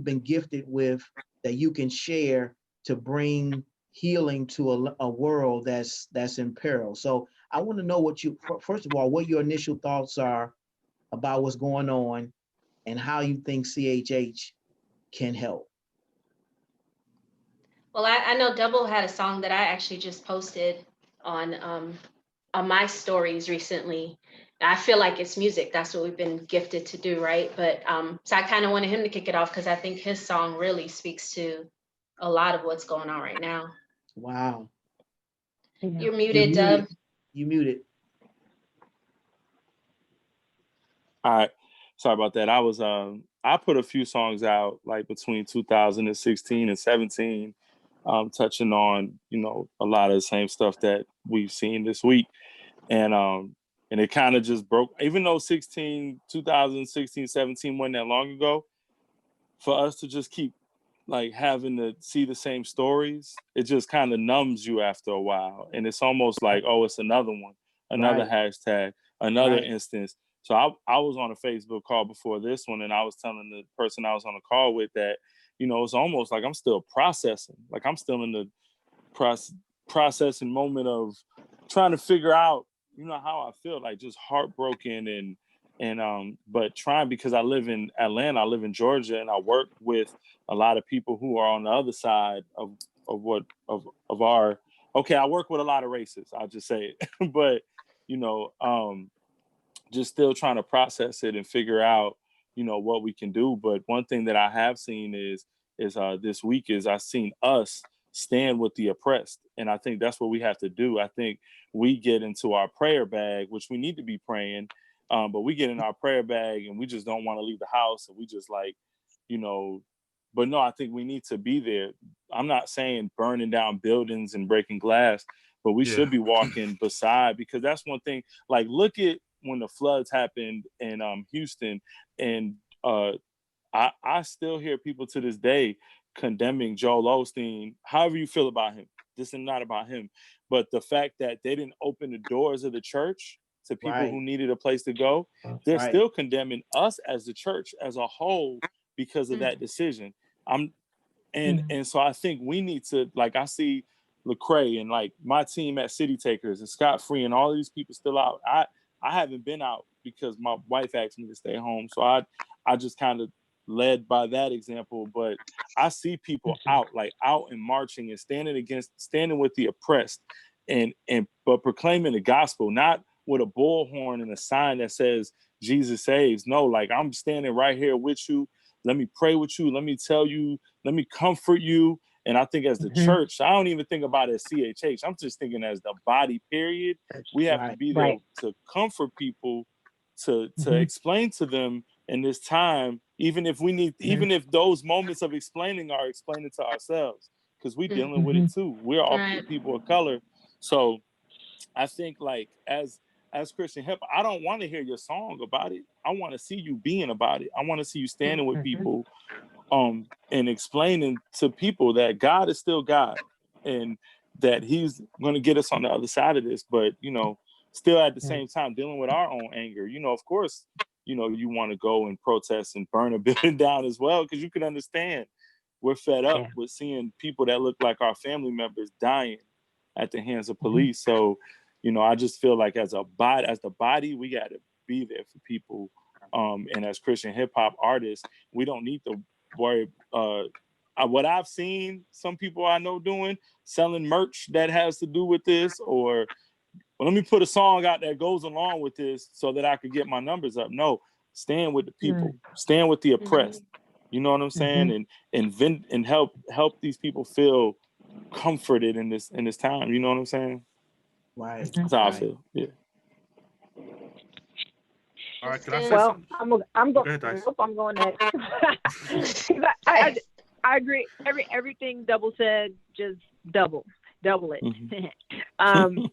been gifted with, that you can share to bring healing to a world that's in peril. So I want to know first of all, what your initial thoughts are about what's going on and how you think CHH can help. Well, I know Double had a song that I actually just posted on my stories recently. I feel like it's music. That's what we've been gifted to do, right? But so I kind of wanted him to kick it off because I think his song really speaks to a lot of what's going on right now. Wow. You're muted, Dub. You muted. All right. Sorry about that. I put a few songs out like between 2016 and 17, touching on, you know, a lot of the same stuff that we've seen this week. And it kind of just broke, even though 2016, 17 wasn't that long ago, for us to just keep like having to see the same stories, it just kind of numbs you after a while. And it's almost like, oh, it's another one, another hashtag, another instance. So I was on a Facebook call before this one, and I was telling the person I was on a call with that, you know, it's almost like I'm still processing. Like I'm still in the processing moment of trying to figure out, you know, how I feel, like just heartbroken but trying, because I live in Atlanta, I live in Georgia, and I work with a lot of people who are on the other side of our, okay, I work with a lot of races, I'll just say it. But, you know, just still trying to process it and figure out, what we can do. But one thing that I have seen is this week is I've seen us stand with the oppressed. And I think that's what we have to do. I think we get into our prayer bag, which we need to be praying, but we get in our prayer bag and we just don't want to leave the house. And we just like, but no, I think we need to be there. I'm not saying burning down buildings and breaking glass, but we should be walking beside, because that's one thing. Like, look at when the floods happened in Houston, and I still hear people to this day condemning Joel Osteen. However you feel about him, this is not about him, but the fact that they didn't open the doors of the church to people who needed a place to go, they're still condemning us as the church as a whole because of that decision. And so I think we need to, like, I see Lecrae and like my team at City Takers and Scott Free and all of these people still out. I haven't been out because my wife asked me to stay home. So I just kind of led by that example, but I see people out and marching and standing with the oppressed but proclaiming the gospel, not with a bullhorn and a sign that says Jesus saves. No, like, I'm standing right here with you. Let me pray with you. Let me tell you, let me comfort you. And I think as the church, I don't even think about it as CHH. I'm just thinking as the body, period. We have to be there to comfort people, to explain to them in this time, even if those moments of explaining are explaining to ourselves, because we're dealing with it too. We're all people of color. So I think, like, as Christian hip, I don't want to hear your song about it. I want to see you being about it. I want to see you standing with people and explaining to people that God is still God and that he's going to get us on the other side of this. But, still at the same time dealing with our own anger. Of course, you want to go and protest and burn a building down as well, because you can understand we're fed up with seeing people that look like our family members dying at the hands of police. So, I just feel like as the body, we got to be there for people. And as Christian hip hop artists, we don't need to worry. What I've seen some people I know doing, selling merch that has to do with this, or, well, let me put a song out that goes along with this so that I could get my numbers up. No, stand with the people, stand with the oppressed. You know what I'm saying? And help these people feel comforted in this time. You know what I'm saying? Right. That's how I feel. Yeah. All right. Can I say well, something? I'm Go ahead, Dice. I'm going next. I agree. Everything Double said, just double it. And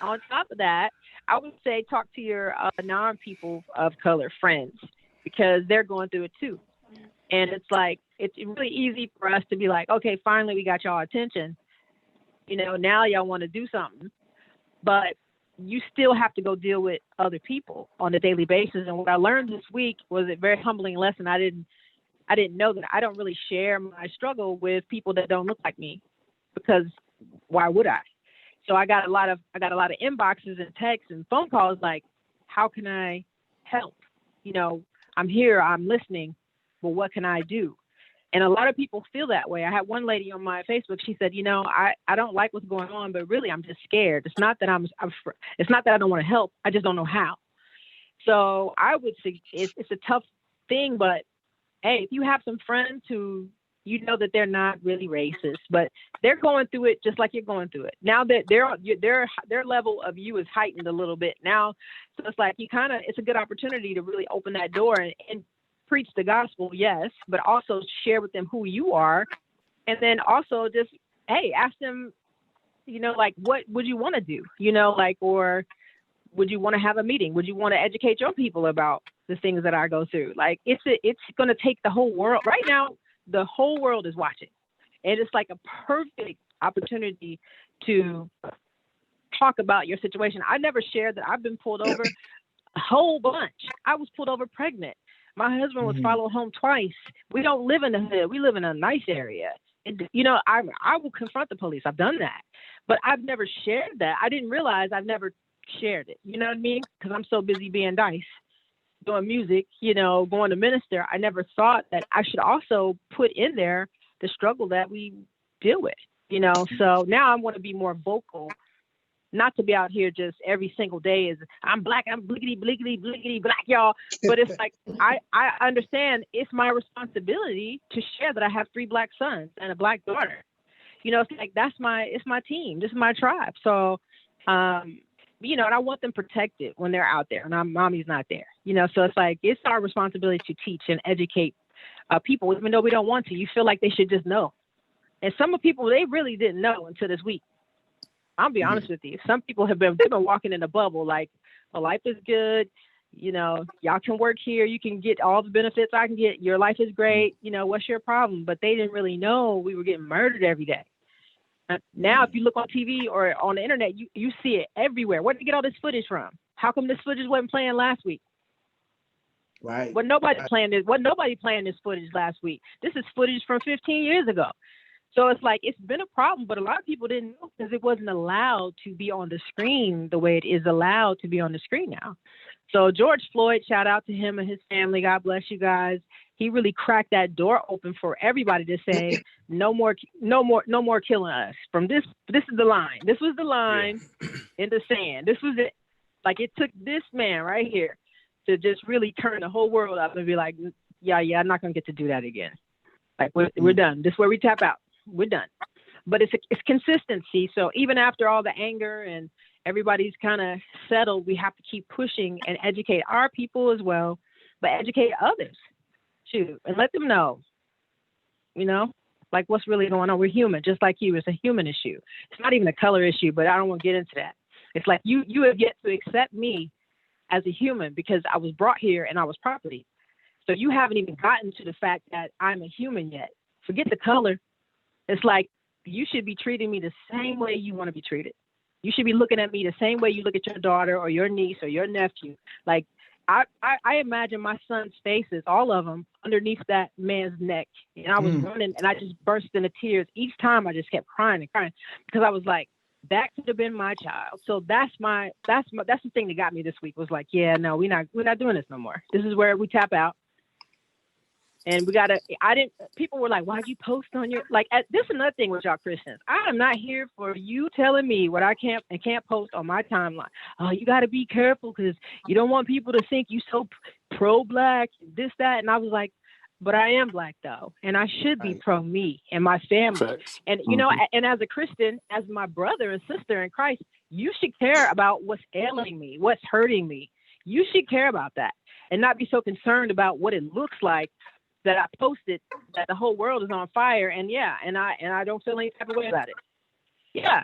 on top of that, I would say talk to your non-people of color friends, because they're going through it too. And it's like, it's really easy for us to be like, okay, finally we got y'all attention. Now y'all want to do something, but you still have to go deal with other people on a daily basis. And what I learned this week was a very humbling lesson. I didn't know that I don't really share my struggle with people that don't look like me, because why would I? So I got a lot of inboxes and texts and phone calls like, how can I help? I'm here, I'm listening, but what can I do? And a lot of people feel that way. I had one lady on my Facebook. She said, I don't like what's going on, but really I'm just scared. It's not that it's not that I don't want to help. I just don't know how. So I would say it's a tough thing, but hey, if you have some friends who that they're not really racist, but they're going through it just like you're going through it. Now that their level of you is heightened a little bit now, so it's like it's a good opportunity to really open that door and preach the gospel, yes, but also share with them who you are, and then also just ask them, like, what would you want to do, or would you want to have a meeting? Would you want to educate your people about the things that I go through? Like, it's going to take the whole world right now. The whole world is watching. And it's like a perfect opportunity to talk about your situation. I never shared that I've been pulled over a whole bunch. I was pulled over pregnant. My husband was followed home twice. We don't live in the hood. We live in a nice area. And, I will confront the police. I've done that. But I've never shared that. I didn't realize I've never shared it. You know what I mean? Because I'm so busy being Dice, doing music, going to minister. I never thought that I should also put in there the struggle that we deal with, So now I want to be more vocal not to be out here just every single day is I'm black, I'm blickety, blickety, blickety black, y'all. But it's like, I understand it's my responsibility to share that I have 3 black sons and a black daughter. You know, it's like, it's my team. This is my tribe. So, you know, and I want them protected when they're out there and mommy's not there, you know? So it's like, it's our responsibility to teach and educate people, even though we don't want to. You feel like they should just know. And some of people, they really didn't know until this week. I'll be honest with you. Some people they've been walking in a bubble, like, well, life is good. You know, y'all can work here. You can get all the benefits I can get. Your life is great. You know, what's your problem? But they didn't really know we were getting murdered every day. Now, if you look on TV or on the internet, you see it everywhere. Where did they get all this footage from? How come this footage wasn't playing last week? Right. Well, nobody playing this footage last week. This is footage from 15 years ago. So it's like, it's been a problem, but a lot of people didn't know because it wasn't allowed to be on the screen the way it is allowed to be on the screen now. So George Floyd, shout out to him and his family. God bless you guys. He really cracked that door open for everybody to say, no more killing us. From this is the line. This was the line in the sand. This was it. Like, it took this man right here to just really turn the whole world up and be like, yeah, I'm not gonna get to do that again. Like, we're done. This is where we tap out. We're done. But it's consistency. So even after all the anger and everybody's kind of settled, we have to keep pushing and educate our people as well, but educate others too, and let them know, you know, like, what's really going on. We're human, just like you. It's a human issue. It's not even a color issue, but I don't want to get into that. It's like, you have yet to accept me as a human because I was brought here and I was property. So you haven't even gotten to the fact that I'm a human yet. Forget the color. It's like, you should be treating me the same way you want to be treated. You should be looking at me the same way you look at your daughter or your niece or your nephew. Like, I imagine my son's faces, all of them, underneath that man's neck. And I was running and I just burst into tears. Each time I just kept crying and crying because I was like, that could have been my child. So that's the thing that got me this week, was like, yeah, no, we're not doing this no more. This is where we tap out. And people were like, why'd you post on your, like, this is another thing with y'all Christians. I am not here for you telling me what I can't and can't post on my timeline. Oh, you got to be careful because you don't want people to think you so pro-black, this, that. And I was like, but I am black though. And I should be pro me and my family. Facts. And, you know, and as a Christian, as my brother and sister in Christ, you should care about what's ailing me, what's hurting me. You should care about that and not be so concerned about what it looks like that I posted that the whole world is on fire, and I don't feel any type of way about it. Yeah,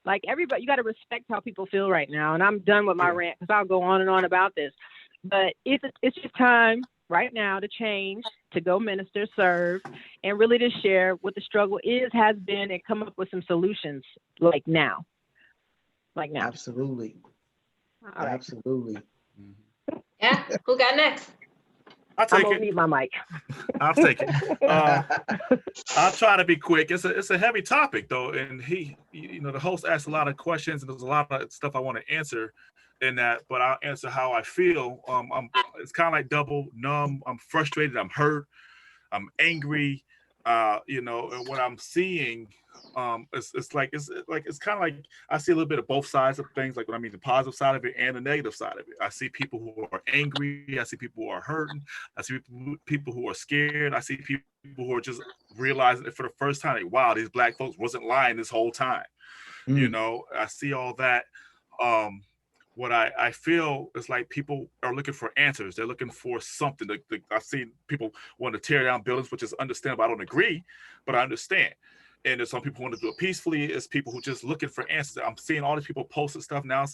like, everybody, you got to respect how people feel right now. And I'm done with my rant because I'll go on and on about this. But it's just time right now to change, to go minister, serve, and really to share what the struggle is, has been, and come up with some solutions like now. Absolutely. All right. Absolutely. Yeah. Who got next? I'll take I'm gonna mute my mic. I'll take it. I'll try to be quick. It's a heavy topic though, and the host asked a lot of questions, and there's a lot of stuff I want to answer in that, but I'll answer how I feel. It's kind of like double numb. I'm frustrated. I'm hurt. I'm angry. And what I'm seeing, it's kind of like I see a little bit of both sides of things, like what I mean, the positive side of it and the negative side of it. I see people who are angry. I see people who are hurting. I see people who are scared. I see people who are just realizing it for the first time, like, wow, these black folks wasn't lying this whole time. I see all that. What I feel is like people are looking for answers. They're looking for something. I've seen people want to tear down buildings, which is understandable. I don't agree, but I understand. And there's some people who want to do it peacefully. It's people who just looking for answers. I'm seeing all these people posting stuff now.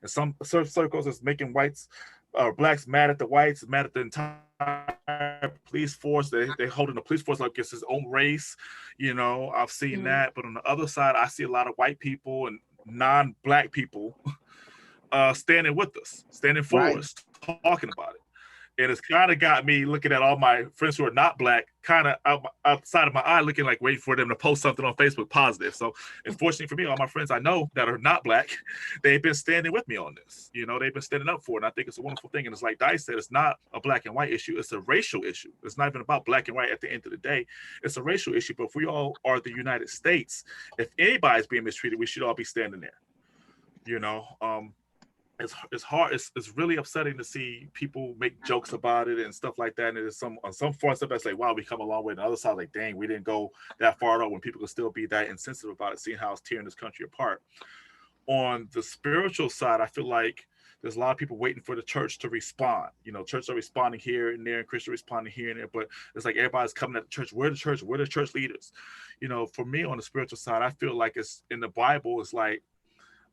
In some circles, it's making whites or blacks mad at the whites, mad at the entire police force. They holding the police force like it's his own race. I've seen that. But on the other side, I see a lot of white people and non-black people standing with us, standing for us, talking about it. And it's kind of got me looking at all my friends who are not black, kind of outside of my eye, looking like waiting for them to post something on Facebook positive. So unfortunately for me, all my friends I know that are not black, they've been standing with me on this. They've been standing up for it. And I think it's a wonderful thing. And it's like Dice said, it's not a black and white issue. It's a racial issue. It's not even about black and white at the end of the day. It's a racial issue. But if we all are the United States, if anybody's being mistreated, we should all be standing there. You know, it's hard. It's really upsetting to see people make jokes about it and stuff like that. And there's some on some forums that's like, wow, we come a long way. And the other side, like, dang, we didn't go that far at all. When people can still be that insensitive about it, seeing how it's tearing this country apart. On the spiritual side, I feel like there's a lot of people waiting for the church to respond. You know, church are responding here and there, and Christians responding here and there. But it's like everybody's coming at the church. We're the church. We're the church leaders. You know, for me on the spiritual side, I feel like it's in the Bible. It's like,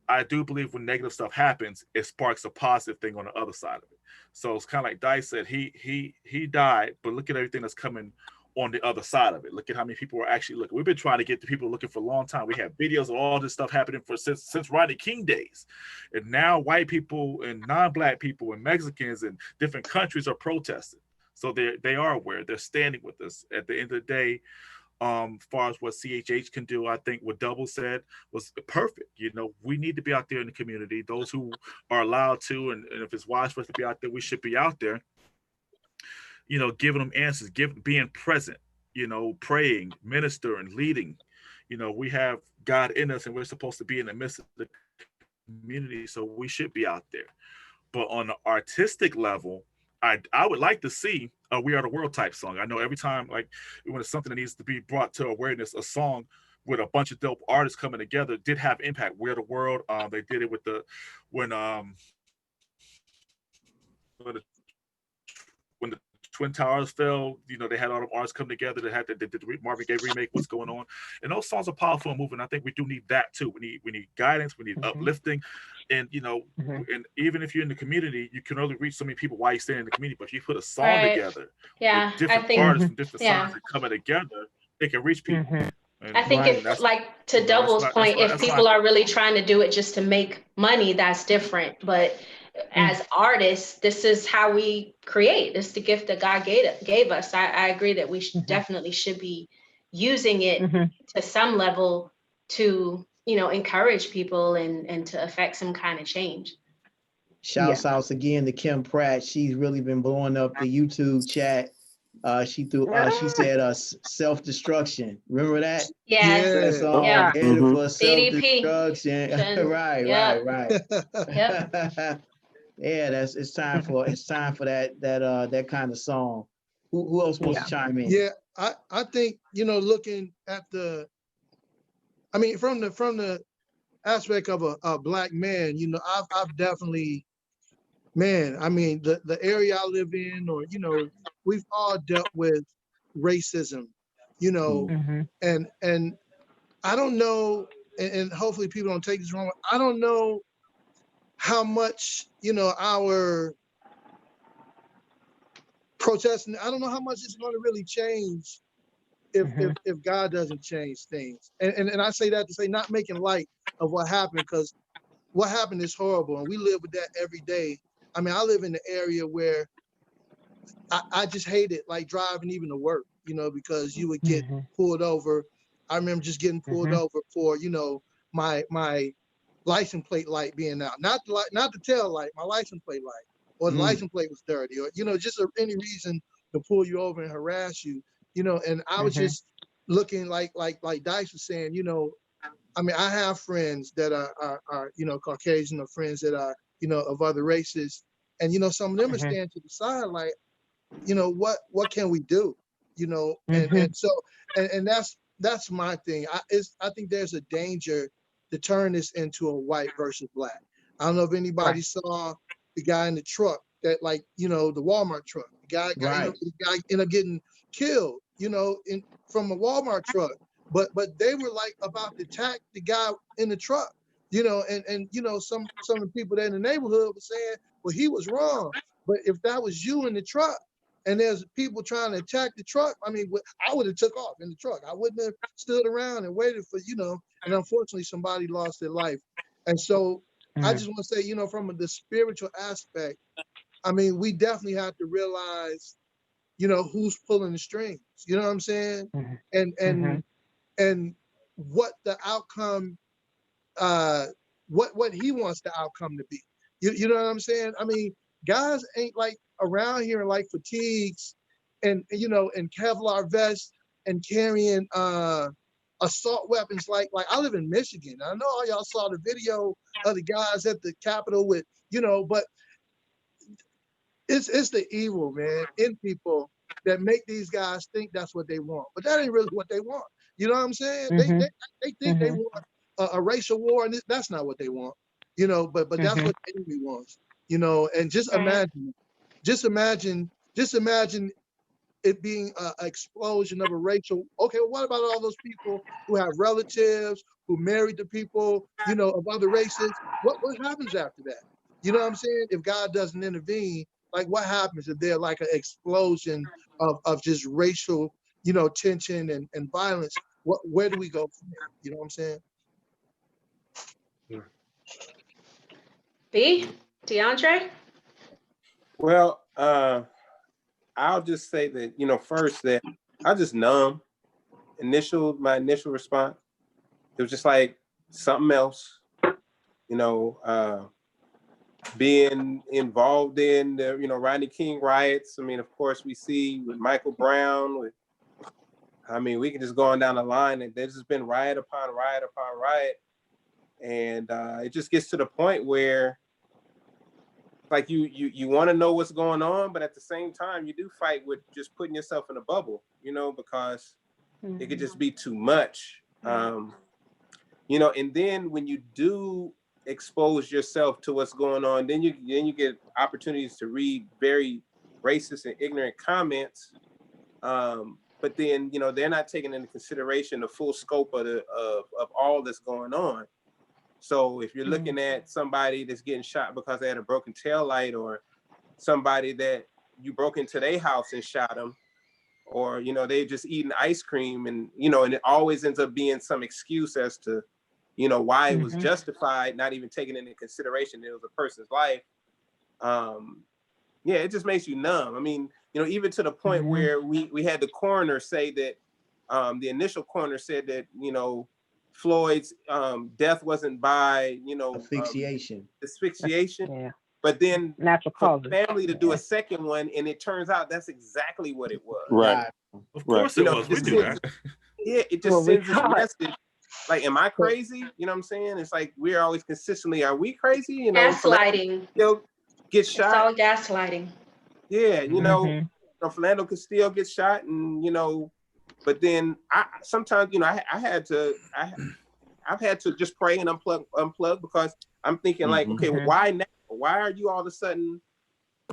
I do believe when negative stuff happens, it sparks a positive thing on the other side of it. So it's kind of like Dice said, he died, but look at everything that's coming on the other side of it. Look at how many people are actually looking. We've been trying to get the people looking for a long time. We have videos of all this stuff happening since Rodney King days. And now white people and non-black people and Mexicans and different countries are protesting. So they are aware. They're standing with us. At the end of the day, as far as what CHH can do, I think what Double said was perfect. You know, we need to be out there in the community. Those who are allowed to, and if it's wise for us to be out there, we should be out there, you know, giving them answers, being present, you know, praying, ministering, leading. You know, we have God in us and we're supposed to be in the midst of the community, so we should be out there. But on the artistic level, I would like to see a We Are the World type song. I know every time, like, when it's something that needs to be brought to awareness, a song with a bunch of dope artists coming together did have impact. We Are the World, they did it with when the Twin Towers fell, you know, they had all the artists come together. They had the Marvin Gaye remake, What's Going On. And those songs are powerful and moving. I think we do need that too. We need guidance, we need uplifting. And, you know, and even if you're in the community, you can only reach so many people while you stay in the community. But if you put a song together, with different artists from different sides coming together, it can reach people. And I think if, like, to Double's point, if people are really trying to do it just to make money, that's different. But as artists, this is how we create. This is the gift that God gave us. I agree that we definitely should be using it to some level to, you know, encourage people and to affect some kind of change. Shouts outs again to Kim Pratt. She's really been blowing up the YouTube chat. She said self-destruction. Remember that? Yeah. That song, headed for self-destruction. Right. Yep. Yeah, it's time for that kind of song. Who else wants to chime in? Yeah, I think, you know, looking at from the aspect of a Black man, you know, I've definitely, the area I live in, or, you know, we've all dealt with racism, you know, and I don't know, and hopefully people don't take this wrong. I don't know how much, you know, our protesting, I don't know how much it's going to really change if God doesn't change things. And I say that to say, not making light of what happened, because what happened is horrible, and we live with that every day. I mean, I live in the area where I just hate it, like driving even to work, you know, because you would get pulled over. I remember just getting pulled over for, you know, my license plate light being out, not the tail light, my license plate light, or the license plate was dirty, or, you know, just any reason to pull you over and harass you, you know. And I was just looking like Dice was saying, you know, I mean, I have friends that are you know, Caucasian, or friends that are, you know, of other races, and, you know, some of them are standing to the side like, you know, what can we do, you know, and so and that's my thing. I think there's a danger to turn this into a white versus Black. I don't know if anybody saw the guy in the truck that, like, you know, the Walmart truck. The guy ended up getting killed, you know, from a Walmart truck. But they were like about to attack the guy in the truck, you know, and you know, some of the people there in the neighborhood were saying, well, he was wrong. But if that was you in the truck and there's people trying to attack the truck, I mean, I would have took off in the truck. I wouldn't have stood around and waited for, you know, and unfortunately somebody lost their life. And so I just want to say, you know, from the spiritual aspect, I mean, we definitely have to realize, you know, who's pulling the strings, you know what I'm saying? And what the outcome, what he wants the outcome to be. You know what I'm saying? I mean, guys ain't like around here in like fatigues and, you know, and Kevlar vests and carrying assault weapons. Like I live in Michigan. I know all y'all saw the video of the guys at the Capitol with, but it's the evil, man, in people that make these guys think that's what they want. But that ain't really what they want. You know what I'm saying? Mm-hmm. They think they want a racial war, and that's not what they want. But that's what the enemy wants. And just imagine it being an explosion of a racial. Okay, well, what about all those people who have relatives who married to people, of other races? What happens after that? You know what I'm saying? If God doesn't intervene, like what happens if there's like an explosion of just racial, tension and violence? Where do we go from there? You know what I'm saying? B, DeAndre? Well, I'll just say that, first that I just numb. My initial response, it was just like something else, being involved in the, Rodney King riots. I mean, of course, we see with Michael Brown, we can just go on down the line, and there's just been riot upon riot upon riot. And it just gets to the point where like you want to know what's going on, but at the same time, you do fight with just putting yourself in a bubble, because it could just be too much. And then when you do expose yourself to what's going on, then you get opportunities to read very racist and ignorant comments. But then, they're not taking into consideration the full scope of all that's going on. So if you're looking at somebody that's getting shot because they had a broken taillight, or somebody that you broke into their house and shot them, or, they just eating ice cream, and, and it always ends up being some excuse as to, why it was justified, not even taking into consideration that it was a person's life. It just makes you numb. I mean, even to the point where we had the coroner say that, the initial coroner said that, Floyd's death wasn't by, asphyxiation. Asphyxiation. But then natural for the family to do a second one, and it turns out that's exactly what it was. Right. Of course it was. We knew that. Yeah, it just sends this message. Like, am I crazy? You know what I'm saying? It's like we're always consistently, are we crazy? Gaslighting. Get shot. It's all gaslighting. Yeah, Philando Castillo gets shot, and but then sometimes I've had to just pray and unplug because I'm thinking like, okay, why now? Why are you all of a sudden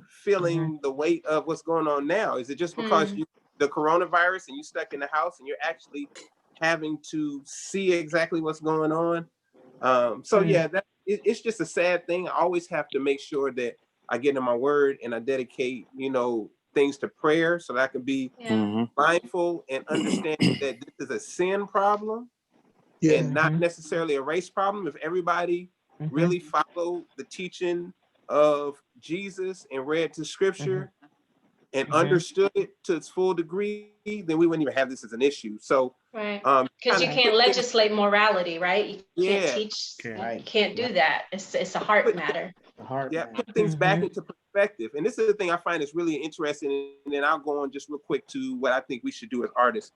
feeling the weight of what's going on now? Is it just because the coronavirus and you stuck in the house and you're actually having to see exactly what's going on? It's just a sad thing. I always have to make sure that I get in my word and I dedicate, things to prayer so that I can be mindful and understand that this is a sin problem and not necessarily a race problem. If everybody really followed the teaching of Jesus and read the scripture and understood it to its full degree, then we wouldn't even have this as an issue. So, right, because you can't legislate morality, right? You can't teach. You can't do that. It's a heart matter. Put things back into perspective. And this is the thing I find is really interesting. And then I'll go on just real quick to what I think we should do as artists.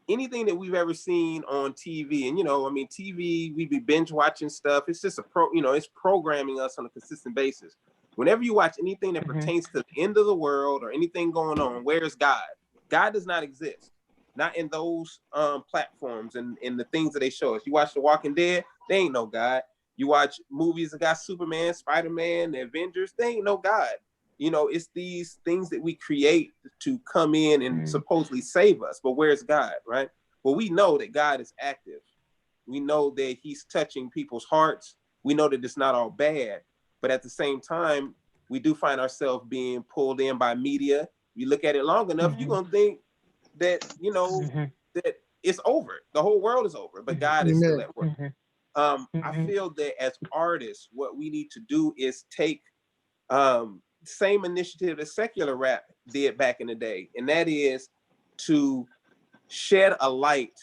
Anything that we've ever seen on TV, and TV, we be binge watching stuff. It's just it's programming us on a consistent basis. Whenever you watch anything that pertains to the end of the world or anything going on, where's God? God does not exist. Not in those platforms and the things that they show us. You watch The Walking Dead, they ain't no God. You watch movies that got Superman, Spider-Man, the Avengers, they ain't no God. It's these things that we create to come in and supposedly save us. But where's God, right? Well, we know that God is active. We know that he's touching people's hearts. We know that it's not all bad. But at the same time, we do find ourselves being pulled in by media. You look at it long enough, you're going to think that, that it's over. The whole world is over, but God is still at work. I feel that as artists, what we need to do is take same initiative that secular rap did back in the day, and that is to shed a light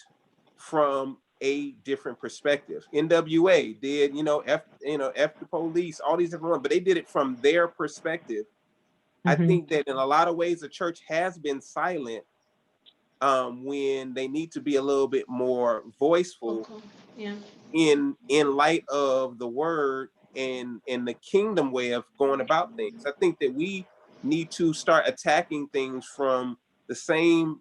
from a different perspective. NWA did, F the police, all these different ones, but they did it from their perspective. I think that in a lot of ways the church has been silent when they need to be a little bit more voiceful. Okay. Yeah. In light of the word and the kingdom way of going about things. I think that we need to start attacking things from the same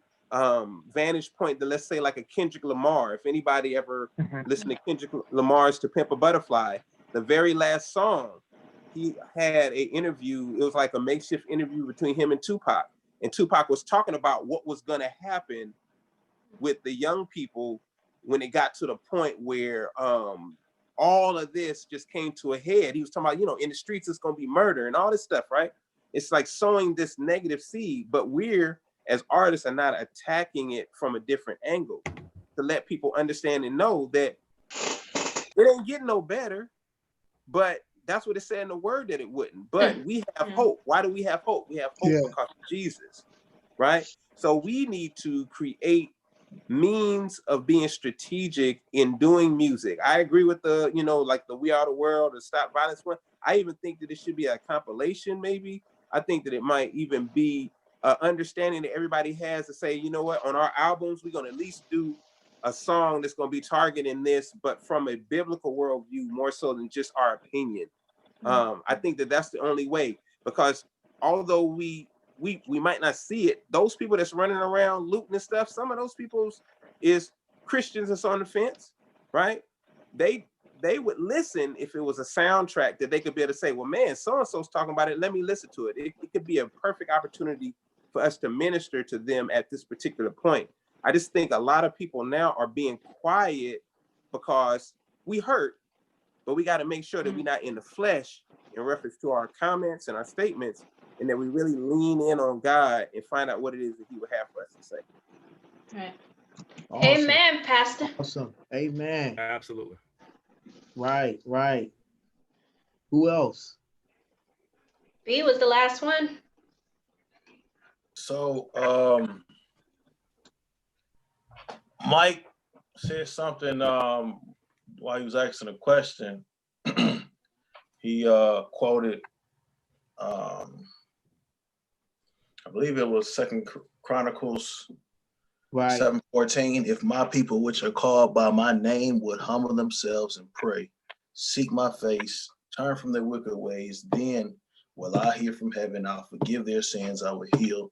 vantage point that, let's say, like a Kendrick Lamar. If anybody ever listened to Kendrick Lamar's To Pimp a Butterfly, the very last song, he had an interview. It was like a makeshift interview between him and Tupac. And Tupac was talking about what was going to happen with the young people when it got to the point where all of this just came to a head. He was talking about, in the streets, it's going to be murder and all this stuff, right? It's like sowing this negative seed, but we're, as artists, are not attacking it from a different angle to let people understand and know that it ain't getting no better, but that's what it said in the word that it wouldn't. But we have hope. Why do we have hope? We have hope because of Jesus, right? So we need to create means of being strategic in doing music. I agree with the, like the We Are the World or Stop Violence one. I even think that it should be a compilation, maybe. I think that it might even be an understanding that everybody has to say, you know what, on our albums, we're going to at least do a song that's going to be targeting this, but from a biblical worldview, more so than just our opinion. I think that that's the only way, because although we might not see it, those people that's running around looting and stuff, some of those people is Christians that's on the fence, right? They would listen if it was a soundtrack that they could be able to say, well, man, so-and-so's talking about it, let me listen to it. It could be a perfect opportunity for us to minister to them at this particular point. I just think a lot of people now are being quiet because we hurt, but we got to make sure that we're not in the flesh in reference to our comments and our statements, and that we really lean in on God and find out what it is that he would have for us to say. Right. Awesome. Amen, Pastor. Awesome. Amen. Absolutely. Right. Who else? B was the last one. So Mike said something while he was asking a question. He quoted I believe it was 2 Chronicles 7:14. If my people which are called by my name would humble themselves and pray, seek my face, turn from their wicked ways, then will I hear from heaven, I'll forgive their sins, I will heal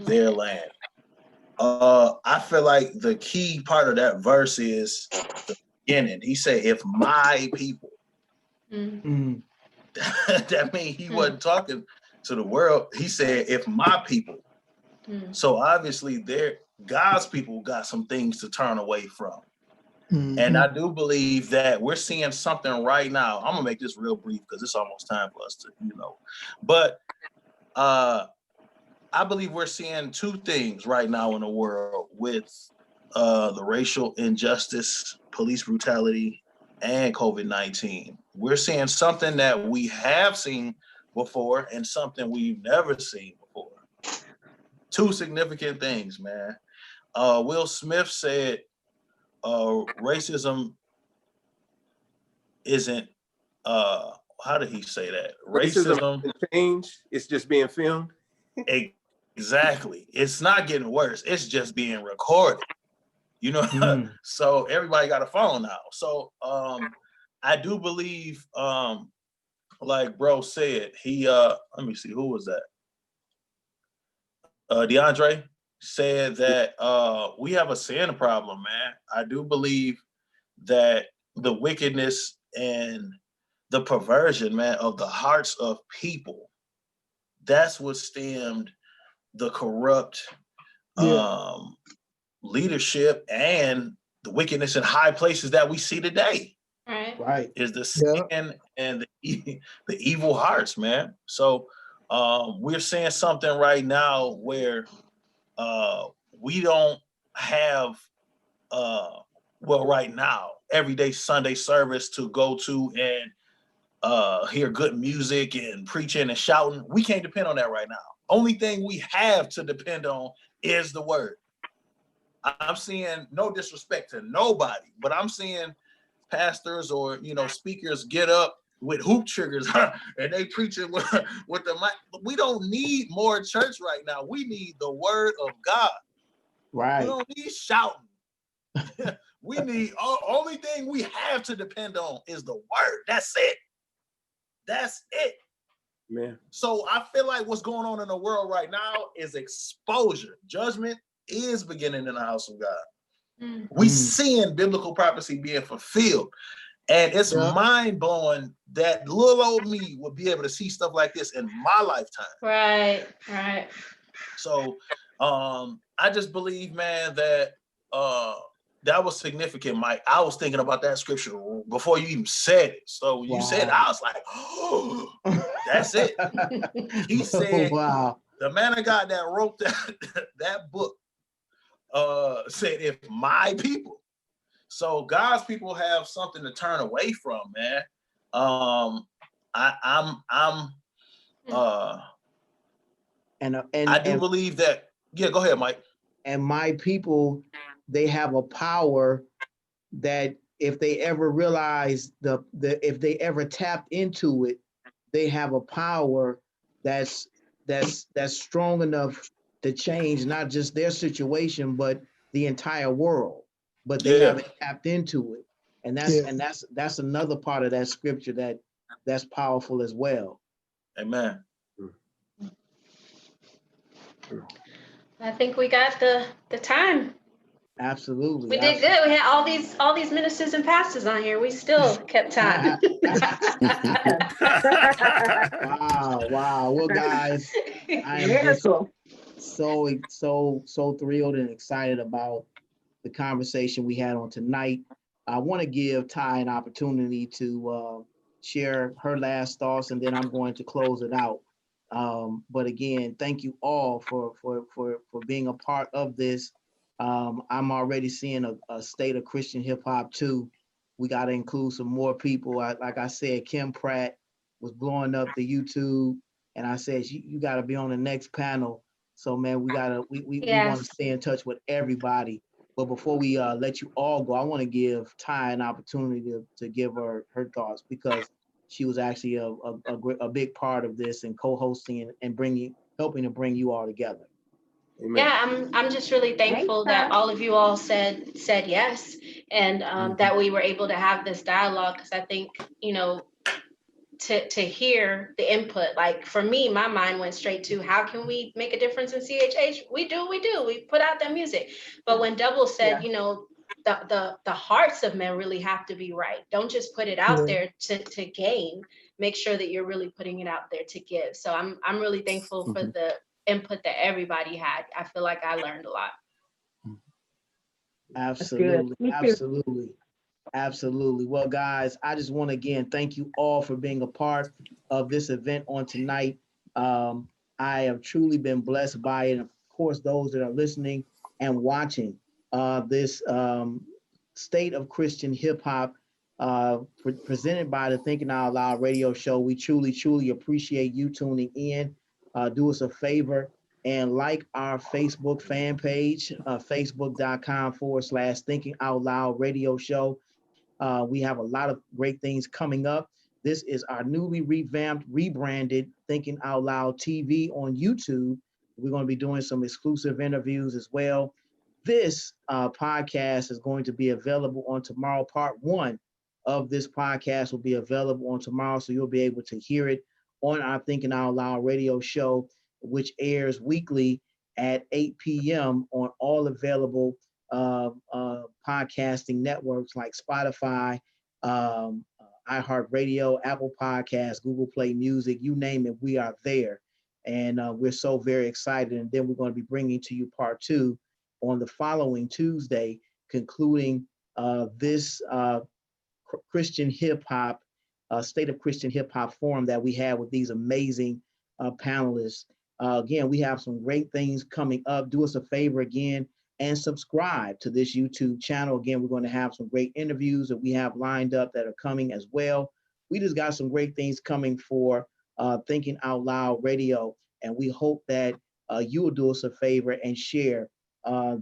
their land. I feel like the key part of that verse is the beginning. He said, if my people. That means he wasn't talking to the world. He said, if my people. So obviously God's people got some things to turn away from. And I do believe that we're seeing something right now. I'm gonna make this real brief because it's almost time for us to, but I believe we're seeing 2 things right now in the world with the racial injustice, police brutality, and COVID-19. We're seeing something that we have seen before and something we've never seen before. 2 significant things, man. Will Smith said racism isn't, how did he say that? Racism change, it's just being filmed. Exactly. It's not getting worse. It's just being recorded. So everybody got a phone now. So I do believe, like bro said, he let me see, who was that? DeAndre said that we have a sin problem, man. I do believe that the wickedness and the perversion, man, of the hearts of people, that's what stemmed the corrupt leadership and the wickedness in high places that we see today. Right. Is the sin and the evil hearts, man. So we're seeing something right now where we don't have right now everyday Sunday service to go to and hear good music and preaching and shouting. We can't depend on that right now. Only thing we have to depend on is the word. I'm seeing, no disrespect to nobody, but I'm seeing pastors or speakers get up with hoop triggers and they preaching with the mic. We don't need more church right now. We need the word of God. Right. We don't need shouting. We need, only thing we have to depend on is the word. That's it. That's it. Man. So I feel like what's going on in the world right now is exposure. Judgment is beginning in the house of God. We seeing biblical prophecy being fulfilled. And it's mind-blowing that little old me would be able to see stuff like this in my lifetime. Right. So I just believe, man, that that was significant, Mike. I was thinking about that scripture before you even said it. So when you said it, I was like, oh, that's it. He said, the man of God that wrote that book said, if my people. So God's people have something to turn away from, man. I do believe that. Yeah, go ahead, Mike. And my people, they have a power that if they ever realize if they ever tapped into it, they have a power that's strong enough to change not just their situation, but the entire world. But they haven't tapped into it. And that's another part of that scripture that's powerful as well. Amen. I think we got the time. Absolutely. We did good. We had all these ministers and pastors on here. We still kept time. Wow. Well, guys, I am just so thrilled and excited about the conversation we had on tonight. I want to give Ty an opportunity to share her last thoughts, and then I'm going to close it out. But again, thank you all for being a part of this. I'm already seeing a state of Christian hip hop too. We got to include some more people. Like I said, Kim Pratt was blowing up the YouTube, and I said you got to be on the next panel. So man, we want to stay in touch with everybody. But before we let you all go, I want to give Ty an opportunity to give her thoughts, because she was actually a big part of this and co-hosting and helping to bring you all together. Amen. Yeah, I'm just really thankful that all of you all said yes, and that we were able to have this dialogue, because I think, to hear the input, like for me, my mind went straight to how can we make a difference in CHH? We put out that music. But when Double said, the hearts of men really have to be right. Don't just put it out there to gain. Make sure that you're really putting it out there to give. So I'm really thankful for the input that everybody had. I feel like I learned a lot. Absolutely. Well, guys, I just want to again thank you all for being a part of this event on tonight. I have truly been blessed by it. And of course, those that are listening and watching this State of Christian Hip Hop presented by the Thinking Out Loud radio show. We truly appreciate you tuning in. Do us a favor and like our Facebook fan page, facebook.com/Thinking Out Loud radio show. We have a lot of great things coming up. This is our newly rebranded Thinking Out Loud TV on YouTube. We're going to be doing some exclusive interviews as well. This podcast is going to be available on tomorrow. Part 1 of this podcast will be available on tomorrow, so you'll be able to hear it on our Thinking Out Loud radio show, which airs weekly at 8 p.m. on all available podcasting networks like Spotify, iHeartRadio, Apple Podcasts, Google Play Music, you name it, we are there. And we're so very excited. And then we're going to be bringing to you part 2 on the following Tuesday, concluding this Christian hip hop, State of Christian Hip Hop forum that we have with these amazing panelists. Again, we have some great things coming up. Do us a favor again and subscribe to this YouTube channel. Again, we're going to have some great interviews that we have lined up that are coming as well. We just got some great things coming for Thinking Out Loud Radio, and we hope that you will do us a favor and share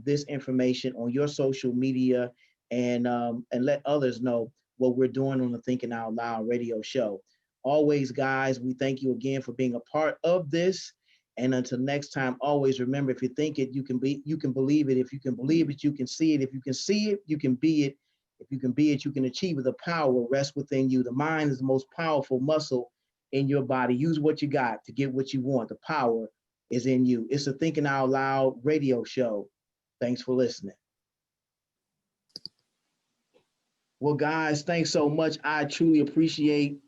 this information on your social media and let others know what we're doing on the Thinking Out Loud radio show. Always, guys, we thank you again for being a part of this. And until next time, always remember, if you think it, you can believe it. If you can believe it, you can see it. If you can see it, you can be it. If you can be it, you can achieve it. The power rests within you. The mind is the most powerful muscle in your body. Use what you got to get what you want. The power is in you. It's a Thinking Out Loud radio show. Thanks for listening. Well, guys, thanks so much. I truly appreciate